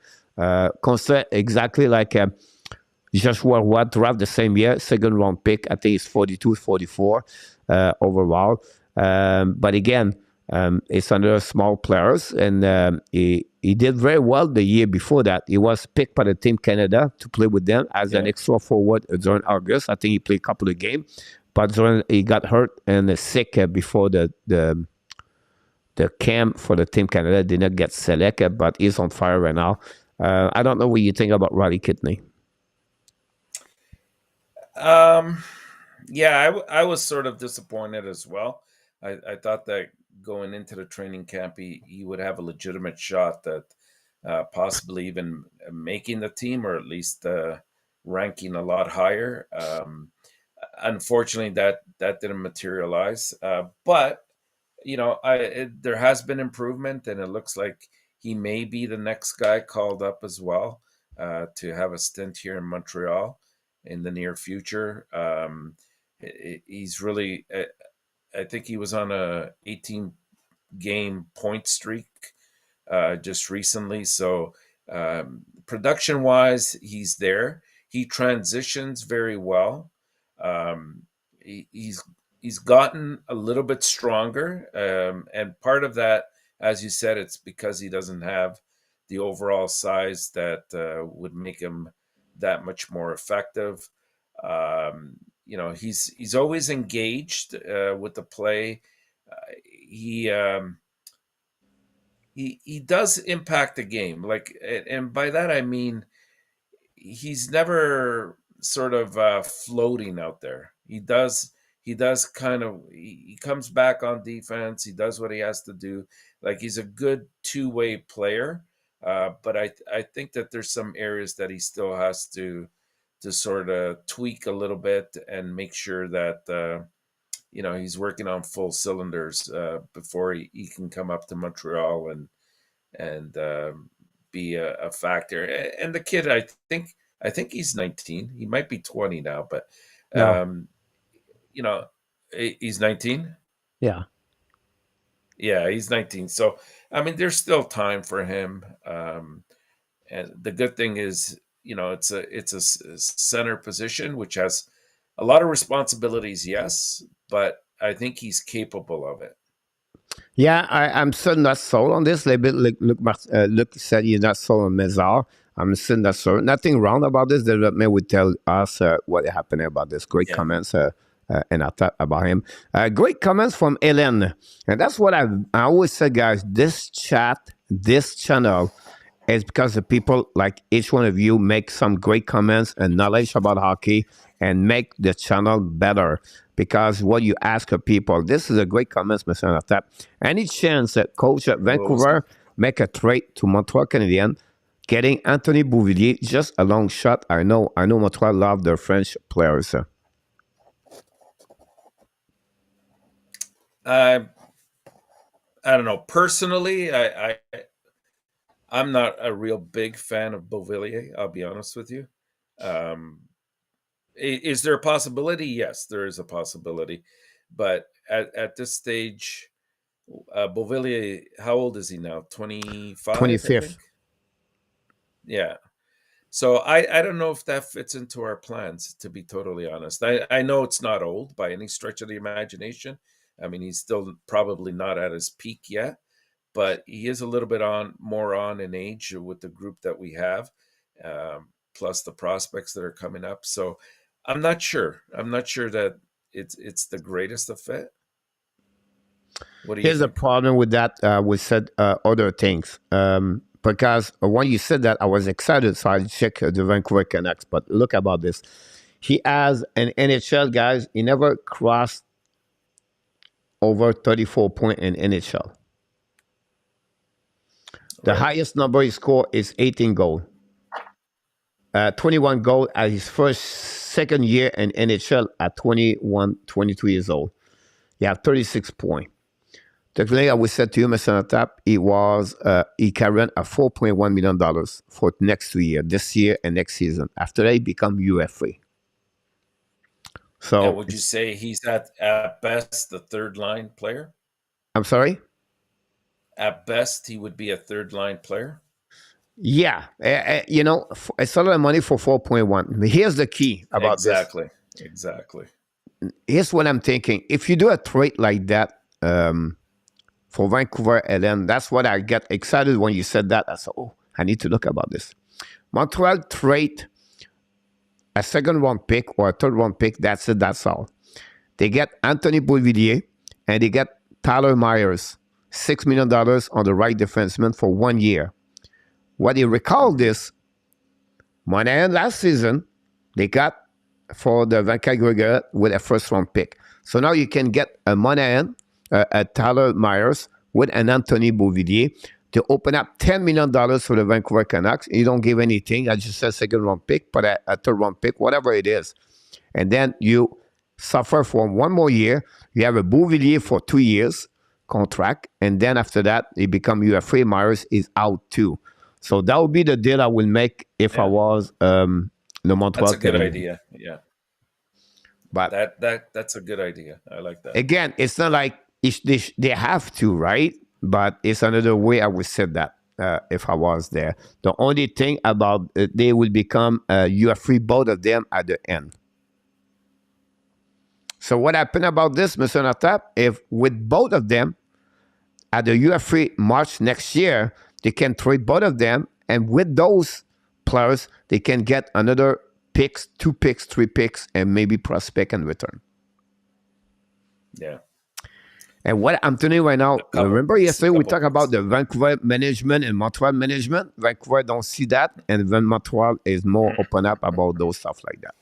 Consider exactly like Joshua Watt draft the same year, second round pick. I think he's 42, 44 overall. But again, it's under small players, and he did very well the year before that. He was picked by the Team Canada to play with them as an extra forward during August. I think he played a couple of games, but he got hurt and sick before the camp for the Team Canada. Did not get selected, but he's on fire right now. I don't know what you think about Riley Kidney. Yeah, I was sort of disappointed as well. I thought that going into the training camp, he would have a legitimate shot at possibly even making the team, or at least ranking a lot higher. Unfortunately, that didn't materialize. But there has been improvement, and it looks like he may be the next guy called up as well to have a stint here in Montreal in the near future. He's really, I think he was on a 18-game point streak just recently. So production-wise, he's there. He transitions very well. He's gotten a little bit stronger, and part of that, as you said, it's because he doesn't have the overall size that would make him that much more effective. He's always engaged with the play. He does impact the game, and by that I mean he's never sort of floating out there. He does he comes back on defense. He does what he has to do. Like, he's a good two-way player, but I think that there's some areas that he still has to sort of tweak a little bit and make sure that he's working on full cylinders before he can come up to Montreal and be a factor. And the kid, I think he's 19. He might be 20 now, but he's 19. Yeah. Yeah, he's 19. So I mean, there's still time for him. And the good thing is, it's a center position, which has a lot of responsibilities, yes, but I think he's capable of it. Yeah, I'm still not sold on this. A little bit, Luc said he's not sold on Mesar. I'm still not sold. Nothing wrong about this. The development would tell us what happened about this. Great comments and I thought about him. Great comments from Hélène. And that's what I always said, guys. This chat, this channel, is because the people like each one of you make some great comments and knowledge about hockey and make the channel better. Because what you ask of people, this is a great comment, Mr. Natap. Any chance that coach at Vancouver make a trade to Montreal Canadiens, getting Anthony Beauvillier, just a long shot? I know Montreal love their French players. I don't know. Personally, I'm not a real big fan of Beauvillier, I'll be honest with you. Is there a possibility? Yes, there is a possibility. But at this stage, Beauvillier, how old is he now? 25? 25th. Yeah. So I don't know if that fits into our plans, to be totally honest. I know it's not old by any stretch of the imagination. I mean, he's still probably not at his peak yet, but he is a little bit more on in age with the group that we have, plus the prospects that are coming up. So I'm not sure. I'm not sure that it's the greatest of fit. What do you Here's think? the problem with that. We said other things. Because when you said that, I was excited, so I checked the Vancouver Canucks. But look about this. He has an NHL, guys. He never crossed over 34 points in NHL. The highest number he scored is 18 goals. 21 goals at his second year in NHL at 21, 22 years old. You have 36 points. Technically, I would say to you, Mr. Tap, he carried a $4.1 million for next 2 years, this year and next season. After that, he become UFA. And So, would you say he's at best the third line player? I'm sorry? At best, he would be a third line player. Yeah. It's a lot of money for 4.1. Here's the key about this. Exactly. Here's what I'm thinking. If you do a trade like that, for Vancouver, Ellen, that's what I get excited when you said that. I said, oh, I need to look about this. Montreal trade a second round pick or a third round pick. That's it. That's all. They get Anthony Beauvillier and they get Tyler Myers, $6 million on the right defenseman for 1 year. What you recall this, Monahan last season, they got for the Vancouver with a first round pick. So now you can get a Monahan, a Tyler Myers with an Anthony Beauvillier to open up $10 million for the Vancouver Canucks. You don't give anything. I just said second round pick, but a third round pick, whatever it is. And then you suffer for 1 more year. You have a Beauvillier for 2 years contract. And then after that, he become UFA. Myers is out too. So that would be the deal I will make if I was the Montreal. That's a good idea. Yeah. But that's a good idea. I like that. Again, it's not like they have to, right? But it's another way I would say that if I was there. The only thing about they will become UFA, both of them at the end. So what happened about this, Mr. Natap? If with both of them at the UFA March next year, they can trade both of them, and with those players, they can get another picks, 2 picks, 3 picks, and maybe prospect in return. Yeah. And what I'm telling you right now, remember yesterday we talked about the Vancouver management and Montreal management? Vancouver don't see that, and then Montreal is more open up about those stuff like that.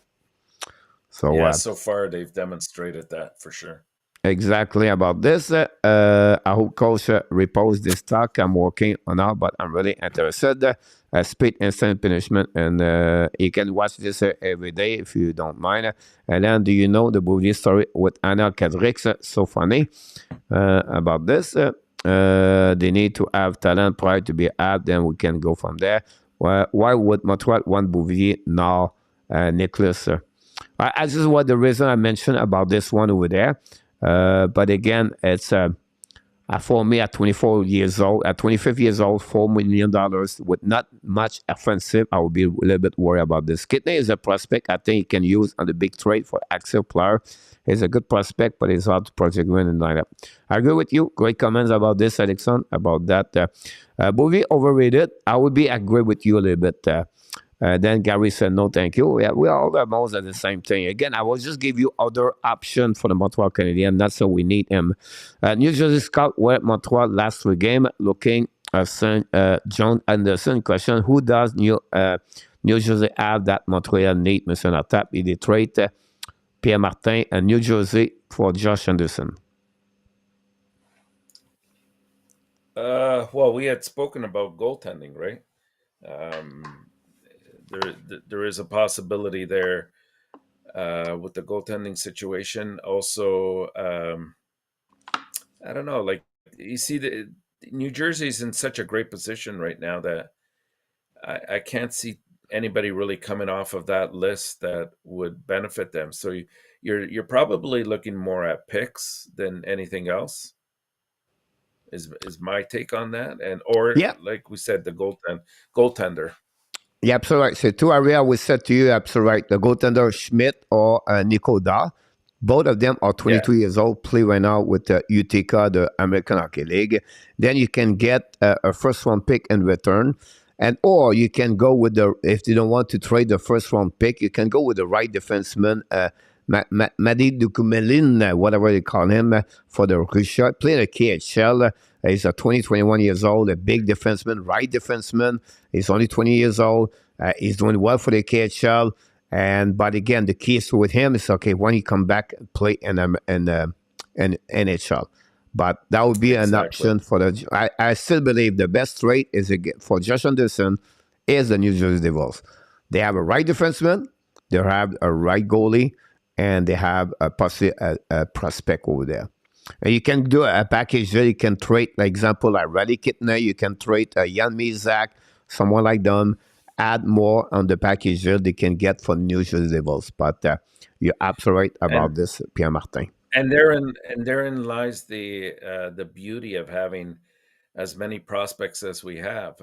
So yeah, so far they've demonstrated that for sure. Exactly about this. I hope Coach repost this talk. I'm working on it, but I'm really interested. Speed instant punishment, and you can watch this every day if you don't mind. And then, do you know the movie story with Anna Kedricks? So funny about this. They need to have talent prior to be apt, then we can go from there. Why would Montreal want Bouvier now, Nicholas? I just what the reason I mentioned about this one over there. But again, it's for me at 24 years old, at 25 years old, $4 million with not much offensive. I would be a little bit worried about this. Kidney is a prospect I think he can use on the big trade for active player. He's a good prospect, but it's hard to project win in lineup. I agree with you. Great comments about this, Alexandre, about that. Bouvier overrated. I would be agree with you a little bit. Then Gary said, no, thank you. Yeah, we are all almost at the same thing. Again, I will just give you other options for the Montreal Canadiens. That's how we need him. New Jersey Scout were at Montreal last week game looking at John Anderson. Question, who does New Jersey have that Montreal need, Mr. Natap? Il est trade Pierre Martin and New Jersey for Josh Anderson. Well, we had spoken about goaltending, right? There is a possibility there with the goaltending situation. Also, I don't know. Like you see, New Jersey's in such a great position right now that I can't see anybody really coming off of that list that would benefit them. So you're probably looking more at picks than anything else. Is my take on that, like we said, the goaltender. Yeah, absolutely right. So 2 areas we said to you, absolutely right. The goaltender Schmidt or Nico Dahl. Both of them are 22 years old, play right now with Utica, the American Hockey League. Then you can get a first round pick in return. Or you can go with if you don't want to trade the first round pick, you can go with the right defenseman, Madi Dukumelin, whatever they call him, for the Russia. Playing a KHL. He's a 21 years old, a big defenseman, right defenseman. He's only 20 years old. He's doing well for the KHL. But again, the key is with him is, okay, when he come back, play in NHL. But that would be an option for the. I still believe the best trade is for Josh Anderson is the New Jersey Devils. They have a right defenseman, they have a right goalie, and they have a prospect over there. You can do a package that you can trade, like example, like Rally Kitner, you can trade Jan Mizak, someone like them, add more on the package that they can get for new levels. But you're absolutely right about And this, Pierre Martin. therein lies the beauty of having as many prospects as we have.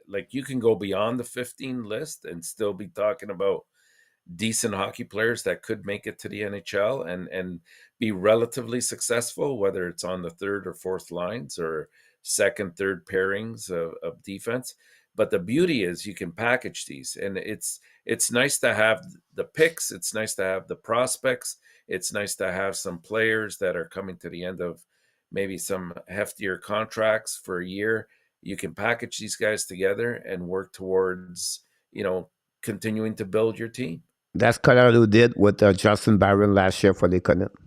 Like you can go beyond the 15 list and still be talking about decent hockey players that could make it to the NHL and be relatively successful, whether it's on the third or fourth lines or second, third pairings of defense. But the beauty is you can package these, and it's nice to have the picks. It's nice to have the prospects. It's nice to have some players that are coming to the end of maybe some heftier contracts for a year. You can package these guys together and work towards, continuing to build your team. That's Colorado did with Justin Barron last year for the Canucks.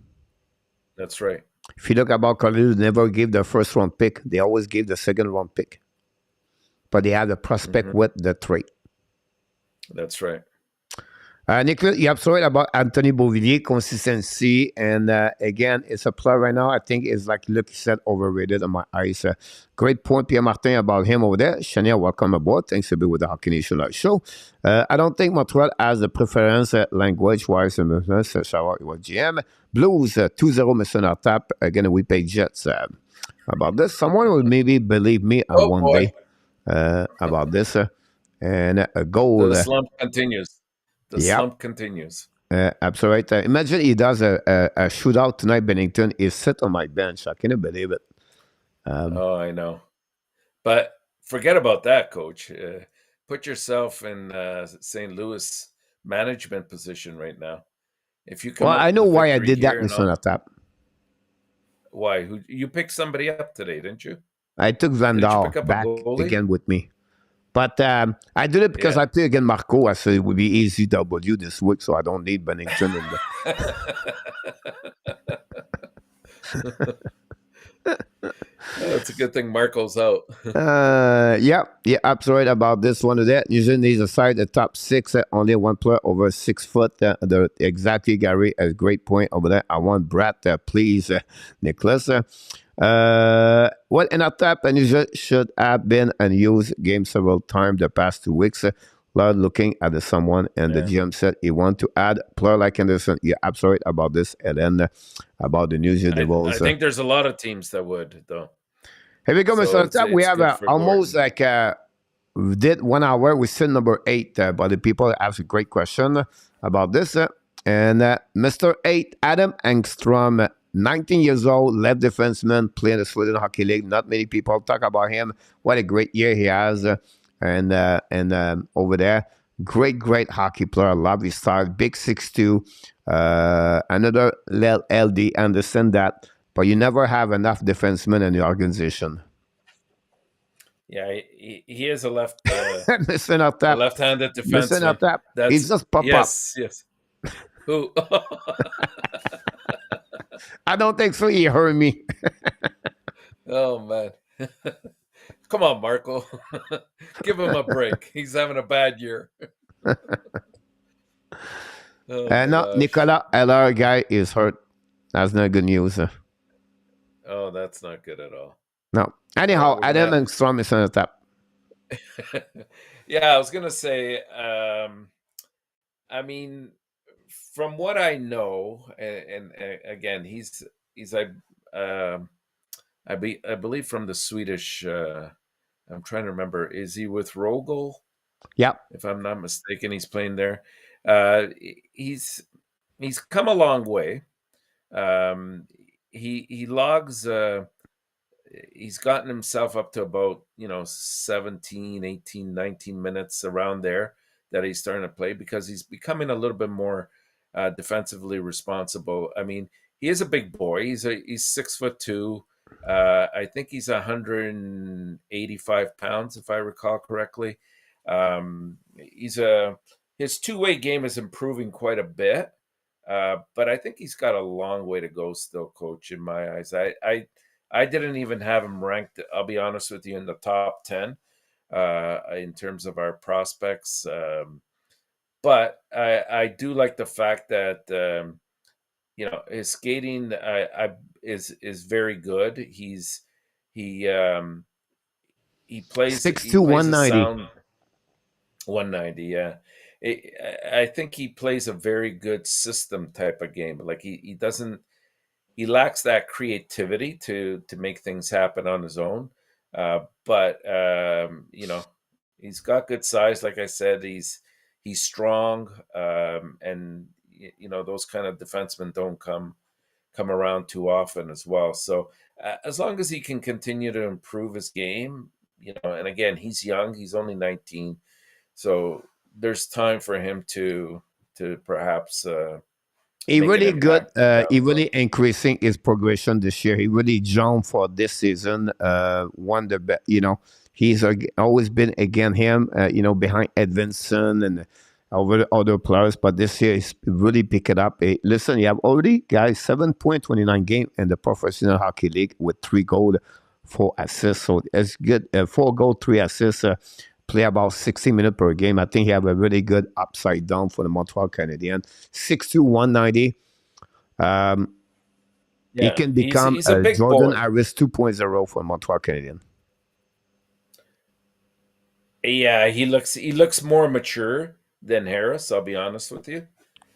That's right. If you look about Colorado, they never gave the first round pick. They always gave the second round pick. But they have the prospect with the trade. That's right. Nicholas, you're absolutely right about Anthony Beauvillier, consistency. And again, it's a player right now. I think it's like Luc said, overrated on my eyes. Great point, Pierre Martin, about him over there. Shania, welcome aboard. Thanks for being with the Hockey Nation Live show. I don't think Montreal has the preference language-wise. Shower was GM. Blues 2-0 missing our tap. Again, we pay Jets. About this, someone will maybe believe me on one day about this. And a goal. The slump continues. The slump continues. Absolutely. Imagine he does a shootout tonight. Bennington is sit on my bench. I can't believe it. I know. But forget about that, Coach. Put yourself in St. Louis management position right now. If you come I know with a why I victory did that, here Mr. Natap. Why? You picked somebody up today, didn't you? I took Vandal back again with me. But I did it because I play against Marco. I said it would be easy W this week, so I don't need Bennington in It's a good thing Marco's out. Yeah, absolutely about this one of that. Usually needs aside the top six, only one player over 6 foot. Exactly, Gary, a great point over there. I want Brad, please, Nicholas. What in a tap and you should have been and used game several times the past 2 weeks. Lord looking at someone and the GM said he want to add a player like Anderson. You're absolutely right about this, and then about the New Zealand Devils. I think there's a lot of teams that would, though. Here we go, Mr. Top. We have almost like we did 1 hour. We sit number 8, but the people ask a great question about this. And Mr. 8, Adam Engstrom, 19 years old, left defenseman, playing the Sweden Hockey League. Not many people talk about him. What a great year he has. And over there, great hockey player. Love his style. Big 6'2". Another LD, understand that. But you never have enough defensemen in the organization. Yeah, he is a left Listen up, tap. left-handed defenseman. Listen up, tap. He's just pop up. Yes. Who? I don't think so. He heard me. Oh man. Come on, Marco. Give him a break. He's having a bad year. No, Nicolas Eller guy is hurt. That's not good news. Oh, that's not good at all. No. Anyhow, Adam Engstrom is on the top. Yeah, I was gonna say. I mean, from what I know, and again, he's I believe from the Swedish. I'm trying to remember. Is he with Rogel? Yeah. If I'm not mistaken, he's playing there. He's come a long way. He logs. He's gotten himself up to about 17, 18, 19 minutes around there that he's starting to play because he's becoming a little bit more defensively responsible. I mean, he is a big boy. He's 6'2". I think he's 185 pounds, if I recall correctly. His two-way game is improving quite a bit, but I think he's got a long way to go still, Coach, in my eyes. I didn't even have him ranked, I'll be honest with you, in the top 10 in terms of our prospects. But I do like the fact that his skating is very good. He um, Six he two plays one a ninety. sound 190. Yeah, I think he plays a very good system type of game. Like he doesn't he lacks that creativity to make things happen on his own. But he's got good size. Like I said, he's strong, and those kind of defensemen don't come around too often as well. So as long as he can continue to improve his game, and again, he's young. He's only 19, so there's time for him to perhaps He make an really good. impact down He the road. really increasing his progression this year. He really jumped for this season. Won the he's always been again him. Behind Edvinson and over the other players, but this year he's really pick it up. Listen, you have already guys 7.29 game in the professional hockey league with 3 goals, 4 assists. So it's good. 4 goals, 3 assists. Play about 60 minutes per game. I think he have a really good upside down for the Montreal Canadiens. 6'2", 190. He Yeah, can he's become he's a big Jordan boy. Harris 2.0 for Montreal Canadiens. Yeah, he looks more mature than Harris. I'll be honest with you.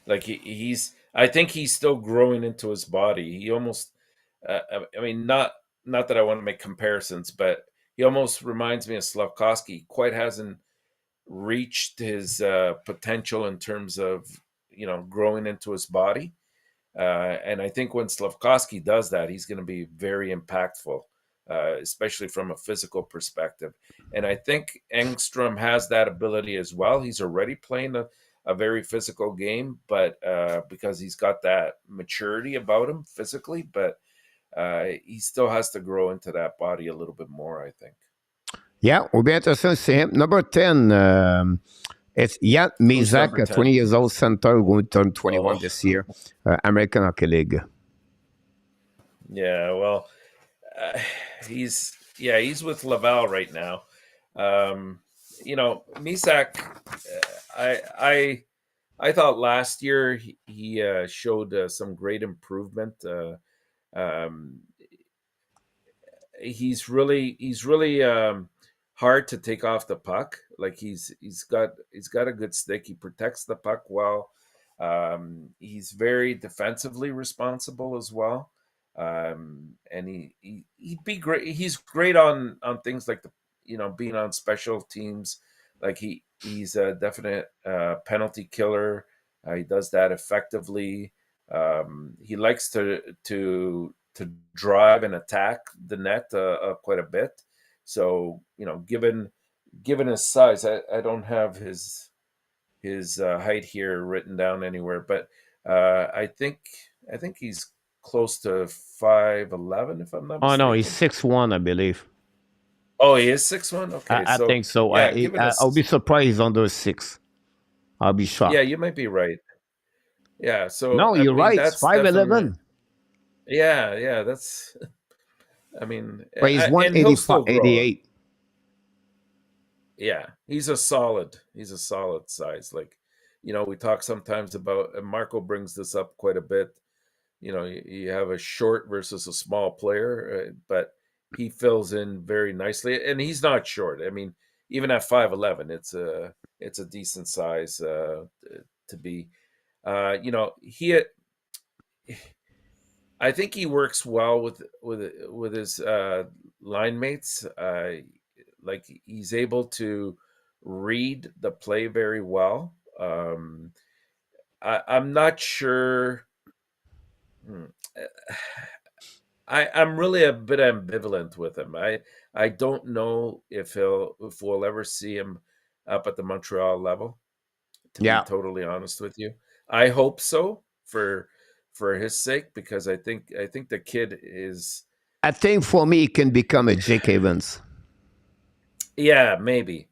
Like he's I think he's still growing into his body. He almost, I mean, not that I want to make comparisons, but he almost reminds me of Slavkovsky. He quite hasn't reached his potential in terms of growing into his body. And I think when Slavkovsky does that, he's going to be very impactful, especially from a physical perspective. And I think Engstrom has that ability as well. He's already playing a very physical game, but because he's got that maturity about him physically, but he still has to grow into that body a little bit more, I think. Yeah, will be interesting to see him. Number 10, it's Jan Who's number Mizak, 20 10? years old center, going to turn Oh, 21 this year. American Hockey League. yeah. Well, uh, he's with Laval right now. Misak, I thought last year he showed some great improvement. Um, he's really hard to take off the puck. Like he's got a good stick. He protects the puck well. He's very defensively responsible as well. And he'd be great. He's great on things like being on special teams. Like he's a definite penalty killer. He does that effectively. He likes to drive and attack the net quite a bit. So given his size, I don't have his height here written down anywhere, but I think he's close to 5'11", if I'm not Oh, no, he's mistaken. 6'1", I believe. Oh, he is 6'1". Okay, I so think so. yeah, given I'll be his surprised he's under 6. I'll be yeah, shocked. you might be right. Yeah, so No, I you're mean right. It's that's definitely 5'11". yeah. That's I mean, But he's and he'll 185, still grow. 88. Yeah, he's a solid size. Like, we talk sometimes about, and Marco brings this up quite a bit. You have a short versus a small player, but he fills in very nicely, and he's not short. I mean, even at 5'11", it's a decent size to be. He I think he works well with his line mates. Like he's able to read the play very well. I'm not sure. hmm, I'm really a bit ambivalent with him. I don't know if we'll ever see him up at the Montreal level. To be Yeah. totally honest with you, I hope so for his sake, because I think the kid is. I think for me, he can become a Jake Evans. Yeah, maybe.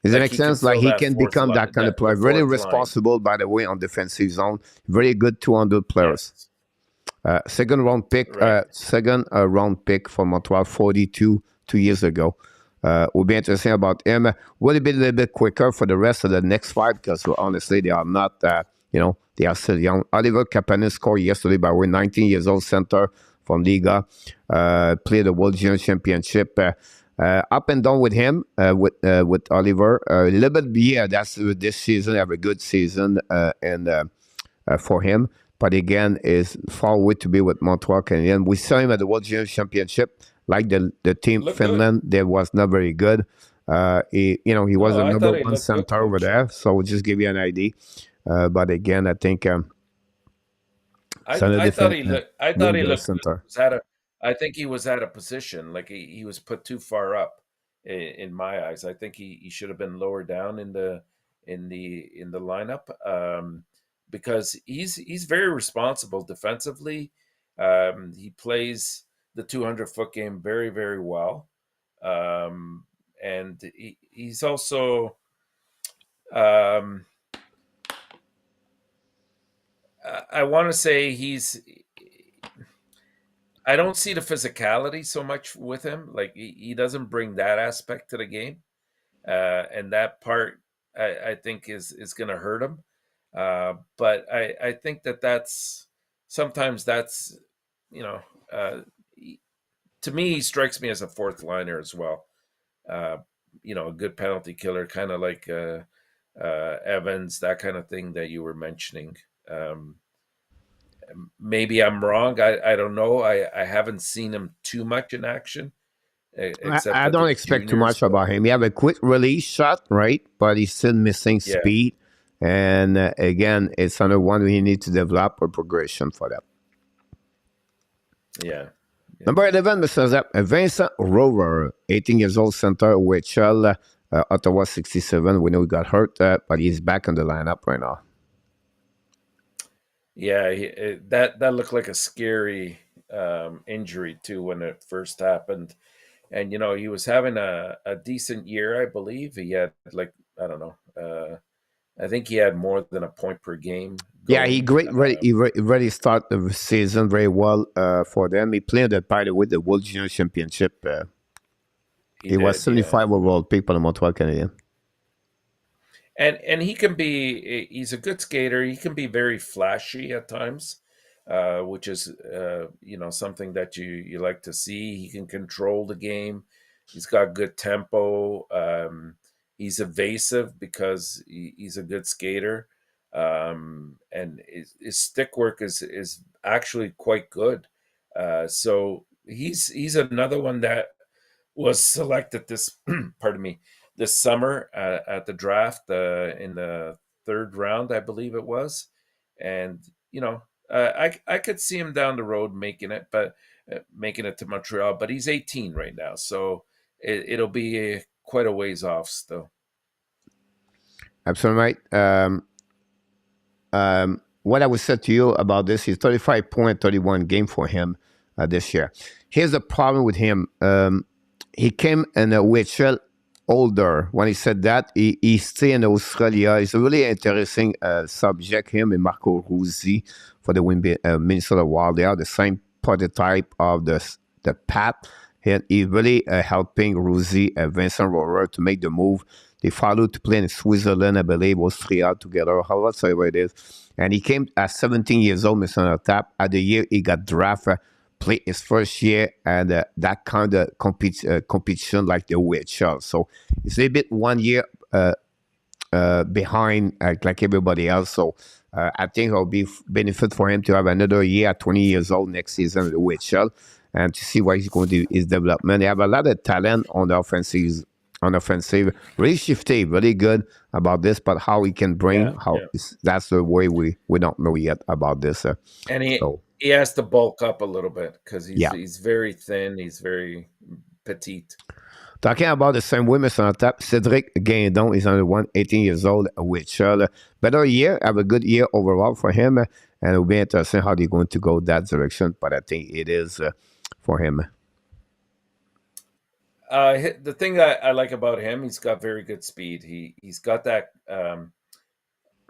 Does that Like make he can sense? Like fill he that can fourth become that line, kind of the player. Very fourth line. responsible, by the way, on defensive zone. Very good 200 players. Yes, right. Second round pick for Montreal, 42 2 years ago. Will be interesting about him. Will it be a little bit quicker for the rest of the next five? Because honestly, they are not they are still young. Oliver Kapanen scored yesterday by way, 19 years old center from Liga, played the World Junior Championship. Up and down with him, with Oliver. A little bit, that's this season, have a good season, and for him. But again, is far away to be with Montreal Canadiens. We saw him at the World Junior Championship, like the team Finland. That was not very good. He was the number one center over there. So we'll just give you an idea. But again, I think I thought he looked. Center. I think he was at a position like he was put too far up in my eyes. I think he should have been lower down in the lineup, because he's very responsible defensively. He plays the 200-foot game very, very well, and he's also. I want to say I don't see the physicality so much with him. Like he doesn't bring that aspect to the game, and that part I think is going to hurt him. But I think that's sometimes that's to me he strikes me as a fourth liner as well. A good penalty killer, kind of like Evans, that kind of thing that you were mentioning. Maybe I'm wrong. I don't know. I haven't seen him too much in action. I don't expect too much about him. He have a quick release shot, right? But he's still missing speed. And again, it's another one we need to develop a progression for that. Yeah. Number 11, Mr. Vincent Rover, 18 years old center, OHL, Ottawa 67. We know he got hurt, but he's back in the lineup right now. Yeah, that looked like a scary injury too when it first happened, and he was having a decent year. I believe he had I don't know. I think he had more than a point per game. Yeah, he really started the season very well for them. He played by the way the World Junior Championship. He was 75 overall pick by the Montreal Canadiens. And he's a good skater. He can be very flashy at times, which is something that you like to see. He can control the game. He's got good tempo. He's evasive because he's a good skater, and his stick work is actually quite good. So he's another one that was selected this pardon me, this summer at the draft in the third round, I believe it was. And I could see him down the road making it to Montreal, but he's 18 right now, so it'll be quite a ways off still. Absolutely right. What I would say to you about this is 35 point, 31 game for him this year. Here's the problem with him. He came in a OHL older. When he said that, he stayed in Australia. It's a really interesting subject, him and Marco Ruzzi for the Minnesota Wild. They are the same prototype of the PAP. And he really helping Ruzzi and Vincent Rohrer to make the move. They followed to play in Switzerland, I believe, Austria together, however it is. And he came at 17 years old, Mr. Tap. At the year he got drafted, played his first year, and that kind of competition like the OHL. So it's a little bit 1 year behind like everybody else. So I think it'll be benefit for him to have another year at 20 years old next season at the OHL and to see what he's going to do, his development. They have a lot of talent on the offensive, really shifty, really good about this, but how he can bring, that's the way we don't know yet about this. And he has to bulk up a little bit because he's very thin, he's very petite. Talking about the same women on top, Cedric Guindon is only 18 years old, which better year, have a good year overall for him, and it'll be interesting how they're going to go that direction, but I think it is for him. The thing that I like about him, he's got very good speed. He's got that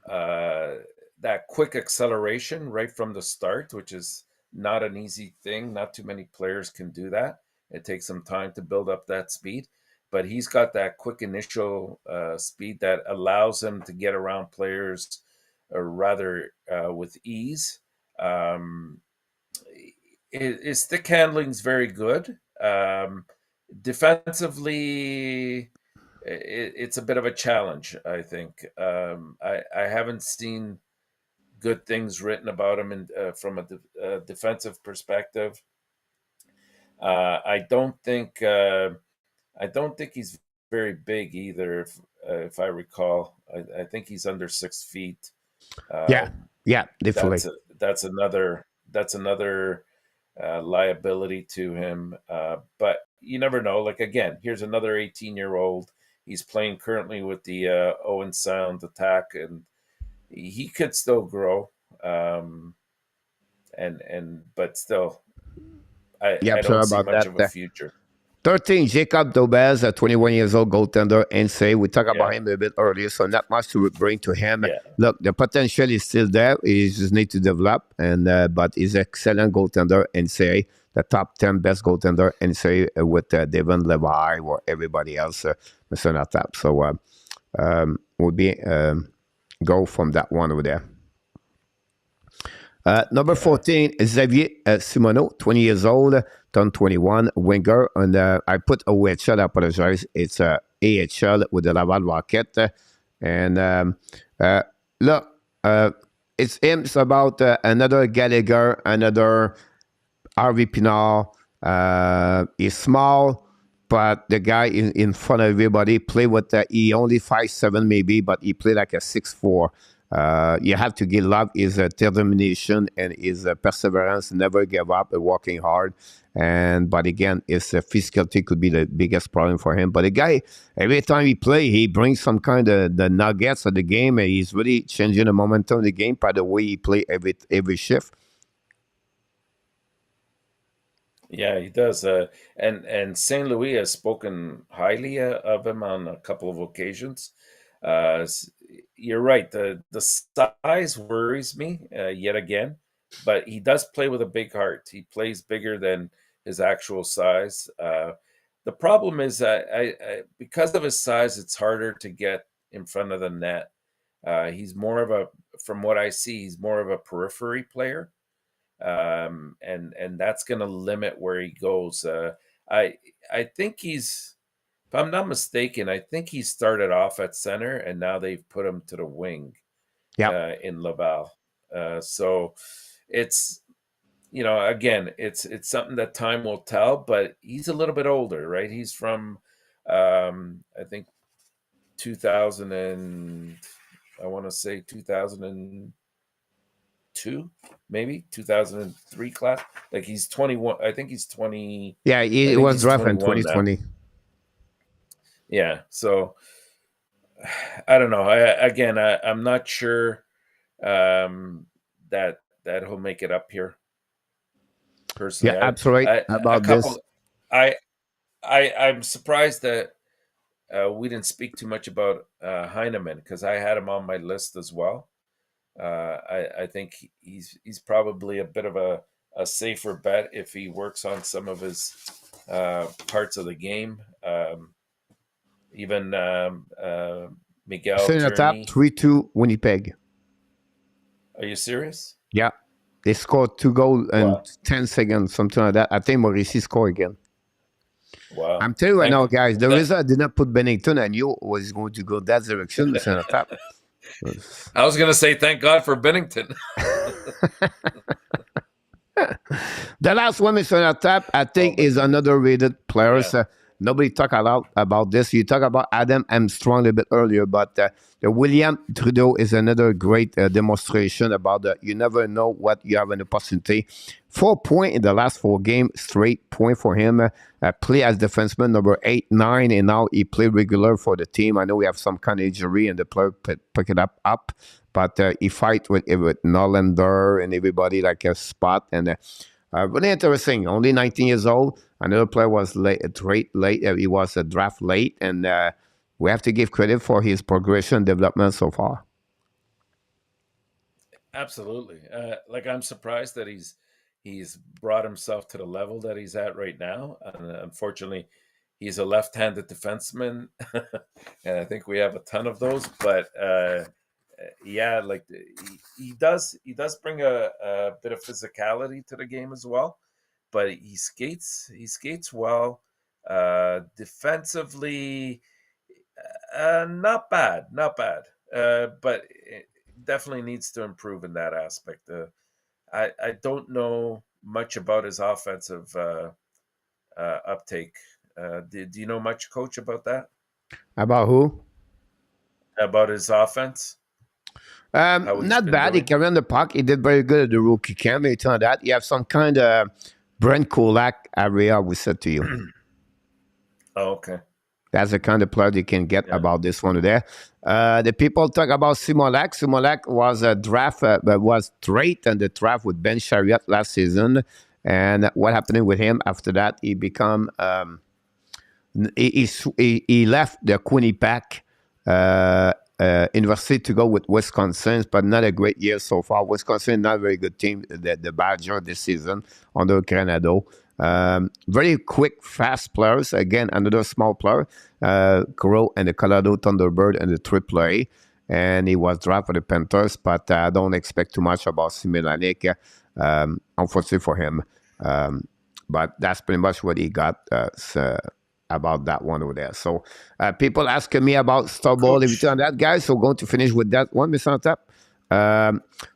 that quick acceleration right from the start, which is not an easy thing. Not too many players can do that. It takes some time to build up that speed, but he's got that quick initial speed that allows him to get around players rather with ease. His stick handling's very good. Defensively, it's a bit of a challenge, I think. I haven't seen good things written about him from a defensive perspective. I don't think he's very big either. If I recall, I think he's under 6 feet. Yeah, Um, yeah, definitely. that's another liability to him. But you never know. Like again, here's another 18-year-old. He's playing currently with the Owen Sound attack, and he could still grow. But still, I Yep, sorry don't see about much that. of a future. 13, Jakub Dobes, a 21 years old goaltender, NCAA. We talked about Yeah, him a bit earlier, so not much to bring to him. yeah, Look, the potential is still there. He just need to develop, and but he's an excellent goaltender, NCAA, the top 10 best goaltender, NCAA, with Devon Levi or everybody else missing on top. So we'll be go from that one over there. Number yeah. 14, Xavier Simoneau, 20 years old, turned 21, winger. And I put OHL, I apologize. It's AHL with the Laval Rocket. And look, it's him. It's about another Gallagher, another Harvey Pinard. He's small, but the guy in front of everybody play with he only 5'7" maybe, but he play like a 6'4". You have to give love his determination and his perseverance, never give up, working hard. But again, his physicality could be the biggest problem for him. But the guy, every time he play, he brings some kind of the nuggets of the game, and he's really changing the momentum of the game by the way he play every shift. Yeah, he does. And St. Louis has spoken highly of him on a couple of occasions. You're right. The size worries me yet again, but he does play with a big heart. He plays bigger than his actual size. The problem is that because of his size, it's harder to get in front of the net. He's more of from what I see, he's more of a periphery player, and that's going to limit where he goes. I I think if I'm not mistaken, I think he started off at center, and now they've put him to the wing Yeah. in Laval. So it's again, it's something that time will tell. But he's a little bit older, right? He's from I think 2000 and I want to say 2002, maybe 2003 class. Like he's 21. I think he's 20. Yeah, I it think was he's draft in 21 now. 2020. Yeah. So I don't know. I'm not sure that he'll make it up here. Yeah, Personally, absolutely a about this. couple. I'm surprised that we didn't speak too much about Heineman, because I had him on my list as well. I think he's probably a bit of a safer bet if he works on some of his parts of the game. Even Miguel Sitting at top, Turney. 3-2 Winnipeg. Are you serious? Yeah. They scored 2 goals in Wow. 10 seconds, something like that. I think Maurice scored again. Wow. I'm telling you right now, guys, the That, reason I did not put Bennington, I knew was going to go that direction, but at top. I was going to say, thank God for Bennington. The last one, Mr. Natap, I think is another rated player. Yeah. Nobody talk a lot about this. You talk about Adam Armstrong a little bit earlier, but the William Trudeau is another great demonstration about you never know what you have an opportunity. 4 points in the last 4 games, straight point for him. Play as defenseman number 8, 9, and now he played regular for the team. I know we have some kind of injury and the player pick it up. But he fight with Norlander and everybody like a spot. And really interesting. Only 19 years old. Another player was late. He was a draft late. And we have to give credit for his progression development so far. Absolutely. Like, I'm surprised that he's brought himself to the level that he's at right now. And unfortunately, he's a left-handed defenseman. And I think we have a ton of those. But yeah, like he does bring a bit of physicality to the game as well, but he skates well. Defensively, not bad, not bad. But it definitely needs to improve in that aspect. I don't know much about his offensive uptake. Do you know much, Coach, about that? About who? About his offense, how he's Not been bad. He doing? carried on the puck. He did very good at the rookie camp. It's on that. You have some kind of Brent Kulak area, we said to you. Oh, okay. That's the kind of player you can get Yeah. about this one there. The people talk about Simolak. Simolak was a draft, was straight in the draft with Ben Chariot last season. And what happened with him after that? He become he left the Quinnipiac University to go with Wisconsin, but not a great year so far. Wisconsin, not a very good team, the Badger this season under Granado. Very quick, fast players. Again, another small player, Crow and the Colorado Thunderbird and the AAA. And he was drafted for the Panthers, but I don't expect too much about Similanic, unfortunately for him. But that's pretty much what he got. About that one over there. So people asking me about Stubble, everything on that, guys. So going to finish with that one, Mr. Tap.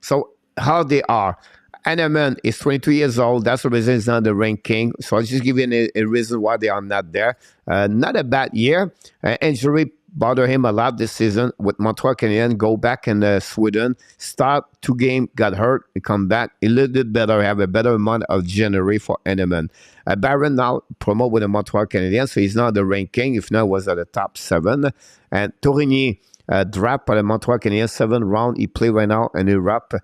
So how they are. Anneman is 22 years old. That's the reason it's not the ranking. So I'll just give you a reason why they are not there. Not a bad year. Injury bothered him a lot this season with Montreal Canadiens. Go back in Sweden. Start 2 games, got hurt. He come back a little bit better. Have a better month of January for Anneman. Barron now promote with the Montreal Canadiens, so he's not the ranking. If not, was at the top 7. And Tourigny draft by the Montreal Canadiens 7th round. He play right now in Europe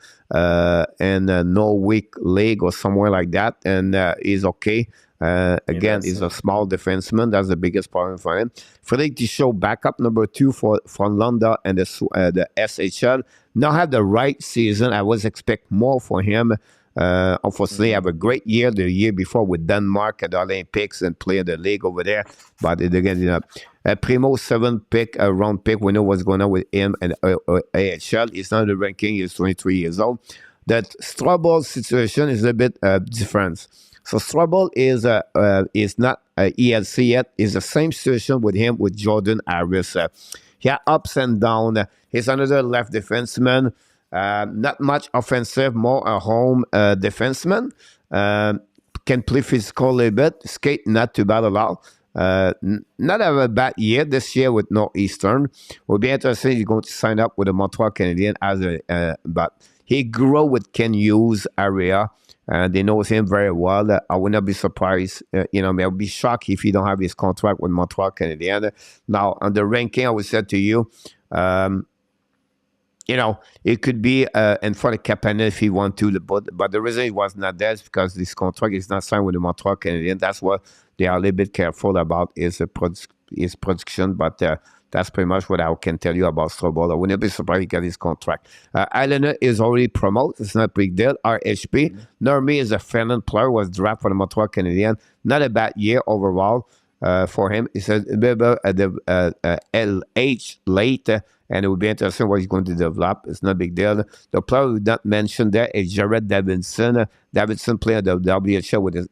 in Norway League or somewhere like that, and he's okay. Again, he's a small defenseman. That's the biggest problem for him. Frédéric Tichot, backup number 2 from London and the SHL. Now have the right season. I was expect more for him. Unfortunately, have a great year the year before with Denmark at the Olympics and play in the league over there. But again, Primo 7th pick, round pick. We know what's going on with him and AHL. He's not in the ranking. He's 23 years old. That Strubble situation is a bit different. So Strubble is not ELC yet. It's the same situation with him with Jordan Harris. He had ups and downs. He's another left defenseman. Not much offensive, more a home defenseman. Can play physical a little bit. Skate not too bad at all. Not have a bad year this year with Northeastern. Will be interesting. He's going to sign up with the Montreal Canadiens as but he grew with Ken Hughes area. They know him very well. I would not be surprised. I would be shocked if he don't have his contract with Montreal Canadiens. Now, on the ranking, I would say to you, it could be in front of Kapanen if he want to, but the reason he was not there is because this contract is not signed with the Montreal Canadiens. That's what they are a little bit careful about his production, but that's pretty much what I can tell you about Strobel. I wouldn't be surprised he got his contract. Islander is already promoted. It's not a big deal. RHP. Normie is a Finland player, was drafted for the Montreal Canadiens. Not a bad year overall for him. He said at the LH late, and it would be interesting what he's going to develop. It's not a big deal. The player we not mentioned there is Jared Davidson. Davidson played the WHL with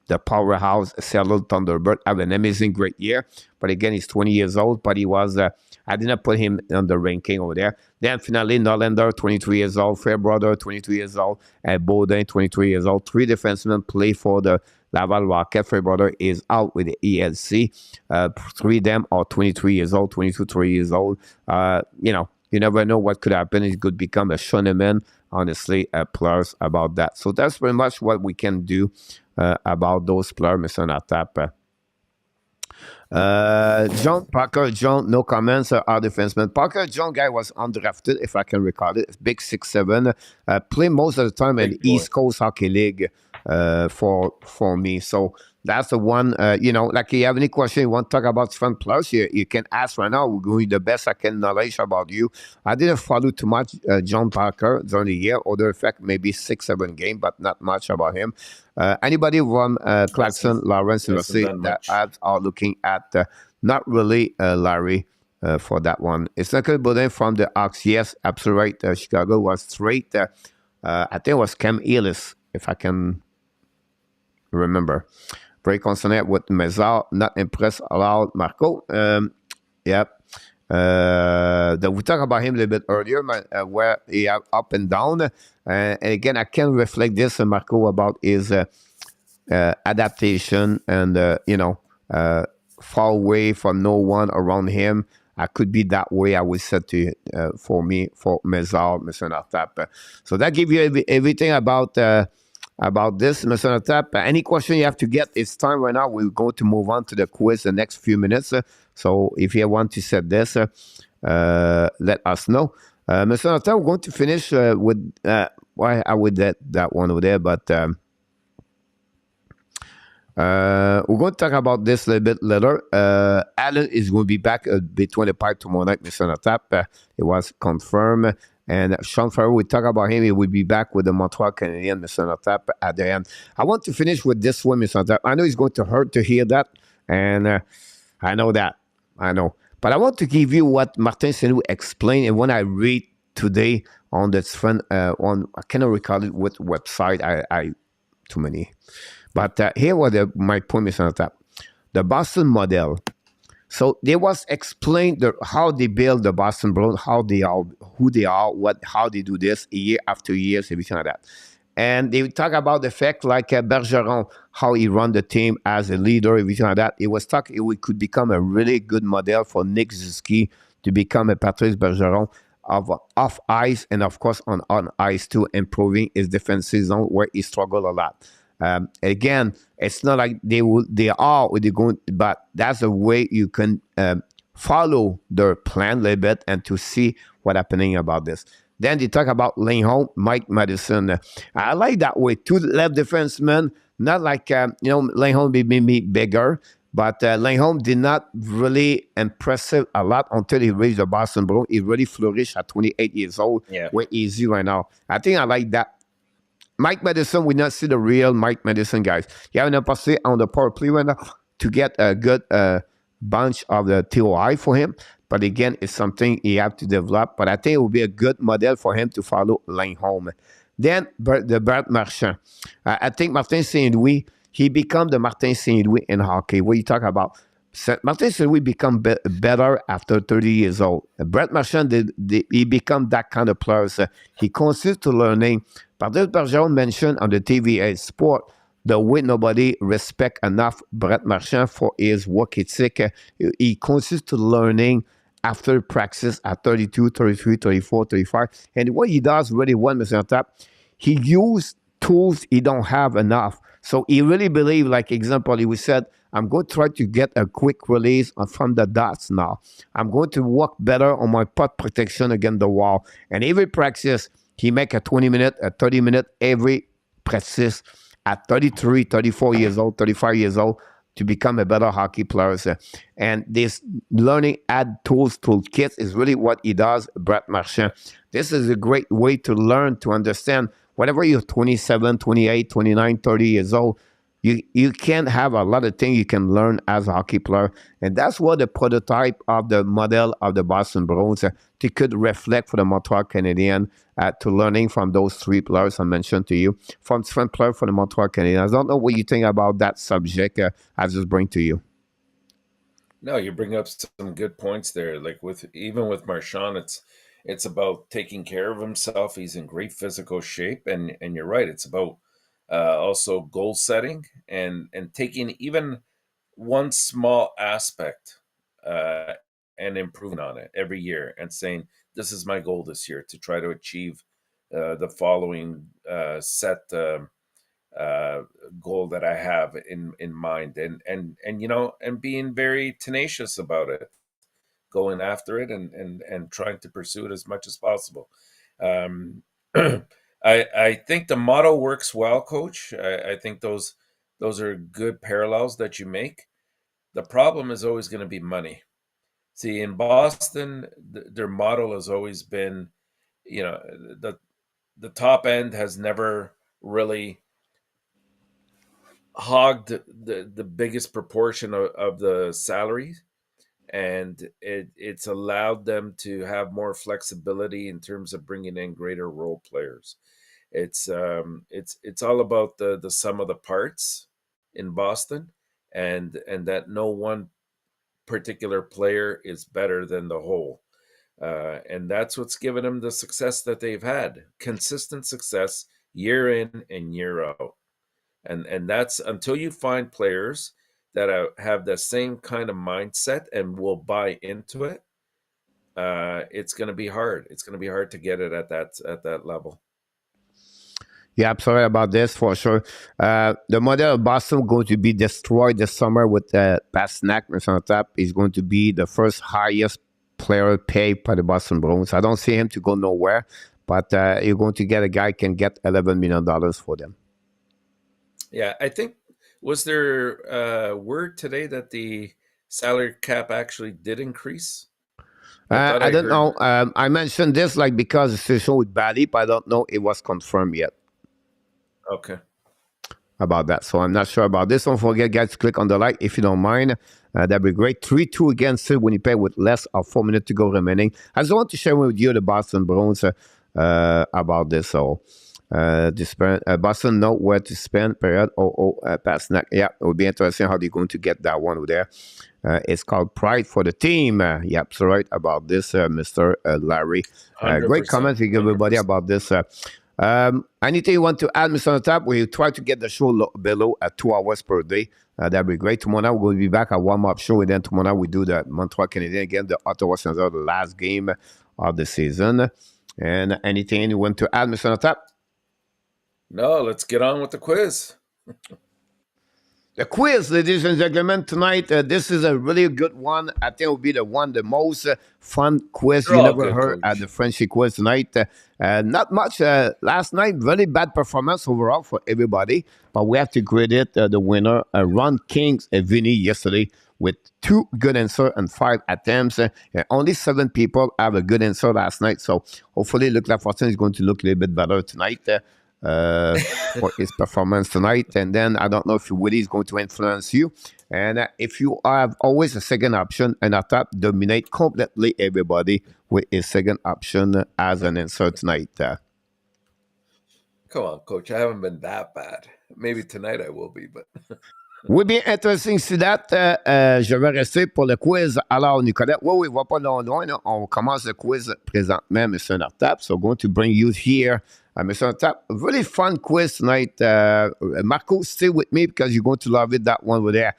the powerhouse Seattle Thunderbird. Have an amazing, great year. But again, he's 20 years old, but he was, I did not put him on the ranking over there. Then finally, Norlander, 23 years old. Fairbrother, 22 years old. And Baudin, 23 years old. 3 defensemen play for the Laval Rocket. Fairbrother is out with the ELC. 3 of them are 23 years old, 22, 3 years old. You never know what could happen. It could become a shonen, honestly, players about that. So that's pretty much what we can do about those players, Mr. Natap. John Parker, John, no comments. Our defenseman Parker, John guy was undrafted, if I can recall it. Big 6'7", play most of the time in East Coast Hockey League for me. So that's the one. Like you have any question you want to talk about Sven Plus, you can ask right now. We're going the best I can knowledge about you. I didn't follow too much John Parker during the year. Other effect maybe 6-7 game, but not much about him. Anybody from Clarkson, Lawrence University that are looking at not really Larry for that one. It's not good, but from the Hawks, yes, absolutely right. Chicago was straight. I think it was Cam Ellis, if I can remember. Very concerned with Mesar, not impressed allowed Marco. Yep. We talked about him a little bit earlier, where he have up and down. And again, I can reflect this, Marco, about his adaptation and, far away from no one around him. I could be that way, I would say to for me, for Mesar, Mr. Natap. So that gives you everything about this, Mr. Natap. Any question you have to get, it's time right now. We're going to move on to the quiz the next few minutes. So if you want to set this, let us know. Mr. Natap, we're going to finish with, why I would that one over there, but we're going to talk about this a little bit later. Allen is going to be back between the pipe tomorrow night, Mr. Natap. It was confirmed. And Sean Farrell, we talk about him. He will be back with the Montreal Canadiens, Mr. Natap, at the end. I want to finish with this one, Mr. Natap. I know it's going to hurt to hear that. And I know that. I know. But I want to give you what Martin Saint-Louis explained. And when I read today on this friend, I cannot recall it what website. I too many. But here was my point, Mr. Natap. The Boston model. So they was explained how they build the Boston Bruins, how they are, who they are, how they do this year after year, everything like that. And they talk about the fact like Bergeron, how he run the team as a leader, everything like that. It was talk it could become a really good model for Nick Suzuki to become a Patrice Bergeron of off ice and of course on ice too, improving his defensive zone where he struggled a lot. Again, it's not like they are or they're going, but that's a way you can follow their plan a little bit and to see what's happening about this. Then they talk about Lindholm, Mike Madison. I like that way. Two left defensemen, not like, Lindholm be maybe bigger, but Lindholm did not really impressive a lot until he reached the Boston Bruins. He really flourished at 28 years old. Yeah. We're easy right now. I think I like that. Mike Madison, we not see the real Mike Madison, guys. You have an opportunity on the power play right now to get a good bunch of the TOI for him. But again, it's something he have to develop. But I think it will be a good model for him to follow Lindholm. Then the Brett Marchand. I think Martin Saint-Louis, he become the Martin Saint-Louis in hockey. What you talk about? Martin Saint-Louis become better after 30 years old. Brett Marchand, he become that kind of player. He consists to learning. Patrice Bergeron mentioned on the TVA Sport the way nobody respect enough Brett Marchand for his work ethic. He consists to learning after practice at 32, 33, 34, 35. And what he does really well, Mr. Tap, he use tools he don't have enough. So he really believe, like example, he said, I'm going to try to get a quick release from the dots now. I'm going to work better on my puck protection against the wall. And every practice, he make a 20-minute, a 30-minute every practice at 33, 34 years old, 35 years old to become a better hockey player. And this learning add tools, toolkits is really what he does, Brett Marchand. This is a great way to learn, to understand. Whenever you're 27, 28, 29, 30 years old, you can have a lot of things you can learn as a hockey player. And that's what the prototype of the model of the Boston Bruins they could reflect for the Montreal Canadiens to learning from those three players I mentioned to you, from different players for the Montreal Canadiens. I don't know what you think about that subject I just bring to you. No, you bring up some good points there. Like even with Marchand, it's about taking care of himself. He's in great physical shape, and you're right. It's about also goal setting and taking even one small aspect and improving on it every year and saying, this is my goal this year to try to achieve the following set goal that I have in mind, and being very tenacious about it, going after it and trying to pursue it as much as possible. I think the motto works well, Coach. I think those are good parallels that you make. The problem is always going to be money. See, in Boston, their model has always been, the top end has never really hogged the biggest proportion of the salary, and it's allowed them to have more flexibility in terms of bringing in greater role players. It's all about the sum of the parts in Boston, and that no one particular player is better than the whole. And that's what's given them the success that they've had. Consistent success year in and year out. And that's until you find players that have the same kind of mindset and will buy into it. It's going to be hard. It's going to be hard to get it at that level. Yeah, I'm sorry about this for sure. The model of Boston going to be destroyed this summer with Pasternak on top. He's going to be the first highest player paid by the Boston Bruins. I don't see him to go nowhere, but you're going to get a guy can get $11 million for them. Yeah, I think, was there word today that the salary cap actually did increase? I don't know. I mentioned this because it's a show with Bally, but I don't know it was confirmed yet. Okay. About that. So I'm not sure about this. Don't forget, guys, to click on the like if you don't mind. That'd be great. 3-2 against Winnipeg with less of 4 minutes to go remaining. I just want to share with you the Boston Bruins about this. So Boston know where to spend, period. Pasternak. Yeah, it would be interesting how they're going to get that one over there. It's called Pride for the Team. Yep, so right about this, Mr. Larry. Great comments you give everybody about this. Anything you want to add, Mr. Top? We try to get the show below at 2 hours per day. That'd be great. Tomorrow night we'll be back at warm-up show, and then tomorrow night we do the Montreal Canadiens again, the Ottawa Senators, the last game of the season. And anything you want to add, Mr. Top? No, let's get on with the quiz. The quiz, ladies and gentlemen, tonight, this is a really good one. I think it will be the most fun quiz you never heard at the Frenchy quiz tonight. Not much last night, really bad performance overall for everybody, but we have to credit the winner, Ron Kings and Vinny yesterday with 2 good answers and 5 attempts. Only 7 people have a good answer last night, so hopefully Luc Lafortune is going to look a little bit better tonight. For his performance tonight. And then I don't know if Willie is going to influence you. And if you have always a second option and at top, dominate completely everybody with a second option as an answer tonight. Come on, Coach. I haven't been that bad. Maybe tonight I will be, but... Oui, bien intéressant si date. Je vais rester pour le quiz. Alors, Nicolas, oui, va pas loin. On commence le quiz présentement, Mr. Nartap. So, going to bring you here. Mr. Nartap, really fun quiz tonight. Marco, stay with me because you're going to love it, that one over there.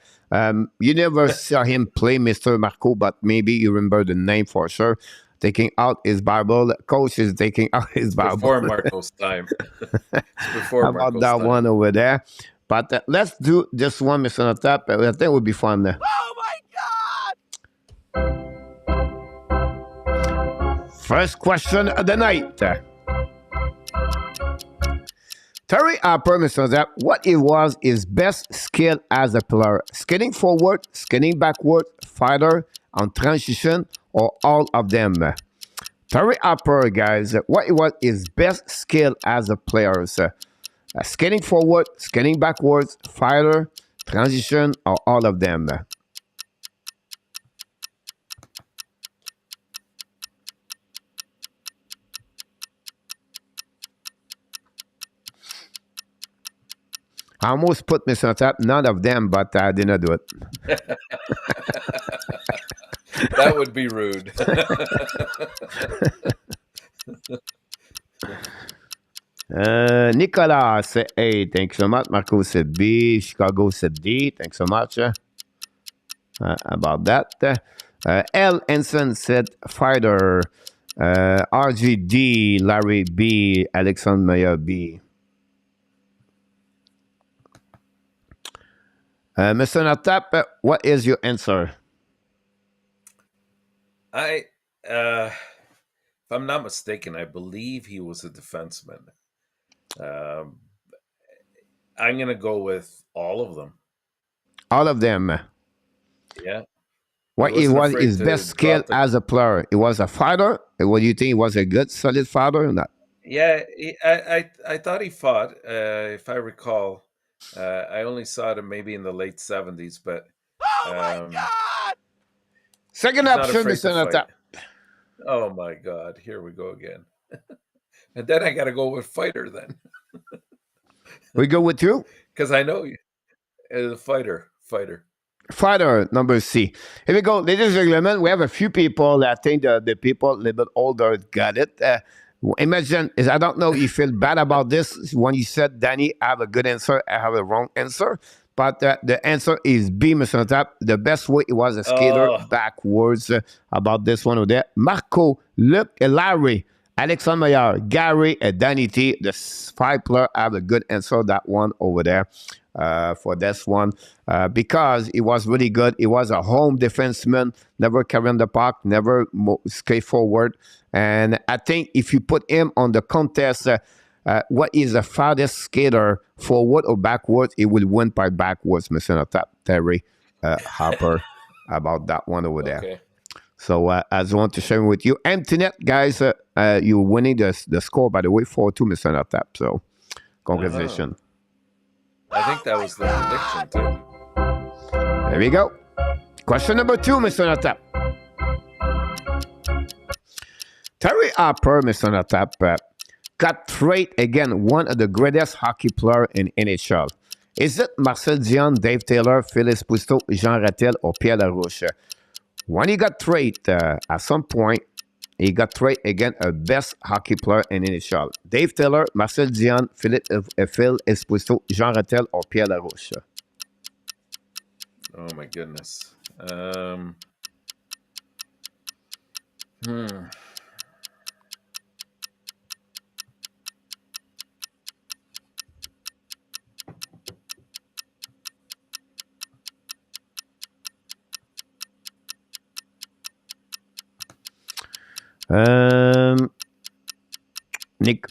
You never saw him play, Mr. Marco, but maybe you remember the name for sure. Taking out his Bible. Coach is taking out his Bible. Before Marco's time. Before How about that time. One over there? But let's do this one, Mr. Natap. I think it would be fun. Oh, my God! First question of the night. Terry Harper, Mr. Natap, what it was his best skill as a player? Skating forward, skating backward, fighter, on transition, or all of them? Terry Harper, guys, what it was his best skill as a player? Skating forward, skating backwards, fighter, transition, or all of them? I almost put Mr. Top, none of them, but I did not do it. That would be rude. Nicolas said A. Thanks so much. Marco said B. Chicago said D. Thanks so much about that. L. Ensign said fighter. RGD. Larry B. Alexandre Meyer B. Mr. Natap, what is your answer? If I'm not mistaken, I believe he was a defenseman. I'm going to go with all of them. All of them? Yeah. What was his best skill as a player? It was a fighter? What do you think? He was a good, solid fighter or not? Yeah, I thought he fought, if I recall. I only saw him maybe in the late 70s, but... Oh, my God! Second He's not option, afraid Mr. to fight. Natap. Oh my God! Here we go again. And then I got to go with fighter then. We go with you? Because I know you. The fighter. Fighter, number C. Here we go. Ladies and gentlemen, we have a few people. I think the people a little bit older got it. Imagine, I don't know if you feel bad about this. When you said, Danny, I have a good answer, I have a wrong answer. But the answer is B, Mr. Natap. The best way it was a skater backwards about this one over there. Marco, Luc, Larry, Alexandre Meilleur, Gary, and Danny T. The 5 player have a good answer, that one over there. For this one, because it was really good. It was a home defenseman, never carrying the puck, never skate forward. And I think if you put him on the contest, what is the farthest skater, forward or backwards, it will win by backwards, Mr. Natap, Terry Harper, about that one over there. Okay. So I just want to share with you. Antoinette, guys, you're winning the score, by the way, 4-2, Mr. Natap. So congratulations. I think that was the prediction too. There we go. Question number 2, Mr. Natap. Terry Harper, Mr. Natap, got traded again, one of the greatest hockey players in NHL. Is it Marcel Dion, Dave Taylor, Phyllis Pousteau, Jean Rattel, or Pierre Larouche? When he got traded, at some point, he got traded again a best hockey player in NHL. Dave Taylor, Marcel Dion, Phil Esposito, Jean Rattel, or Pierre Larouche? Oh my goodness.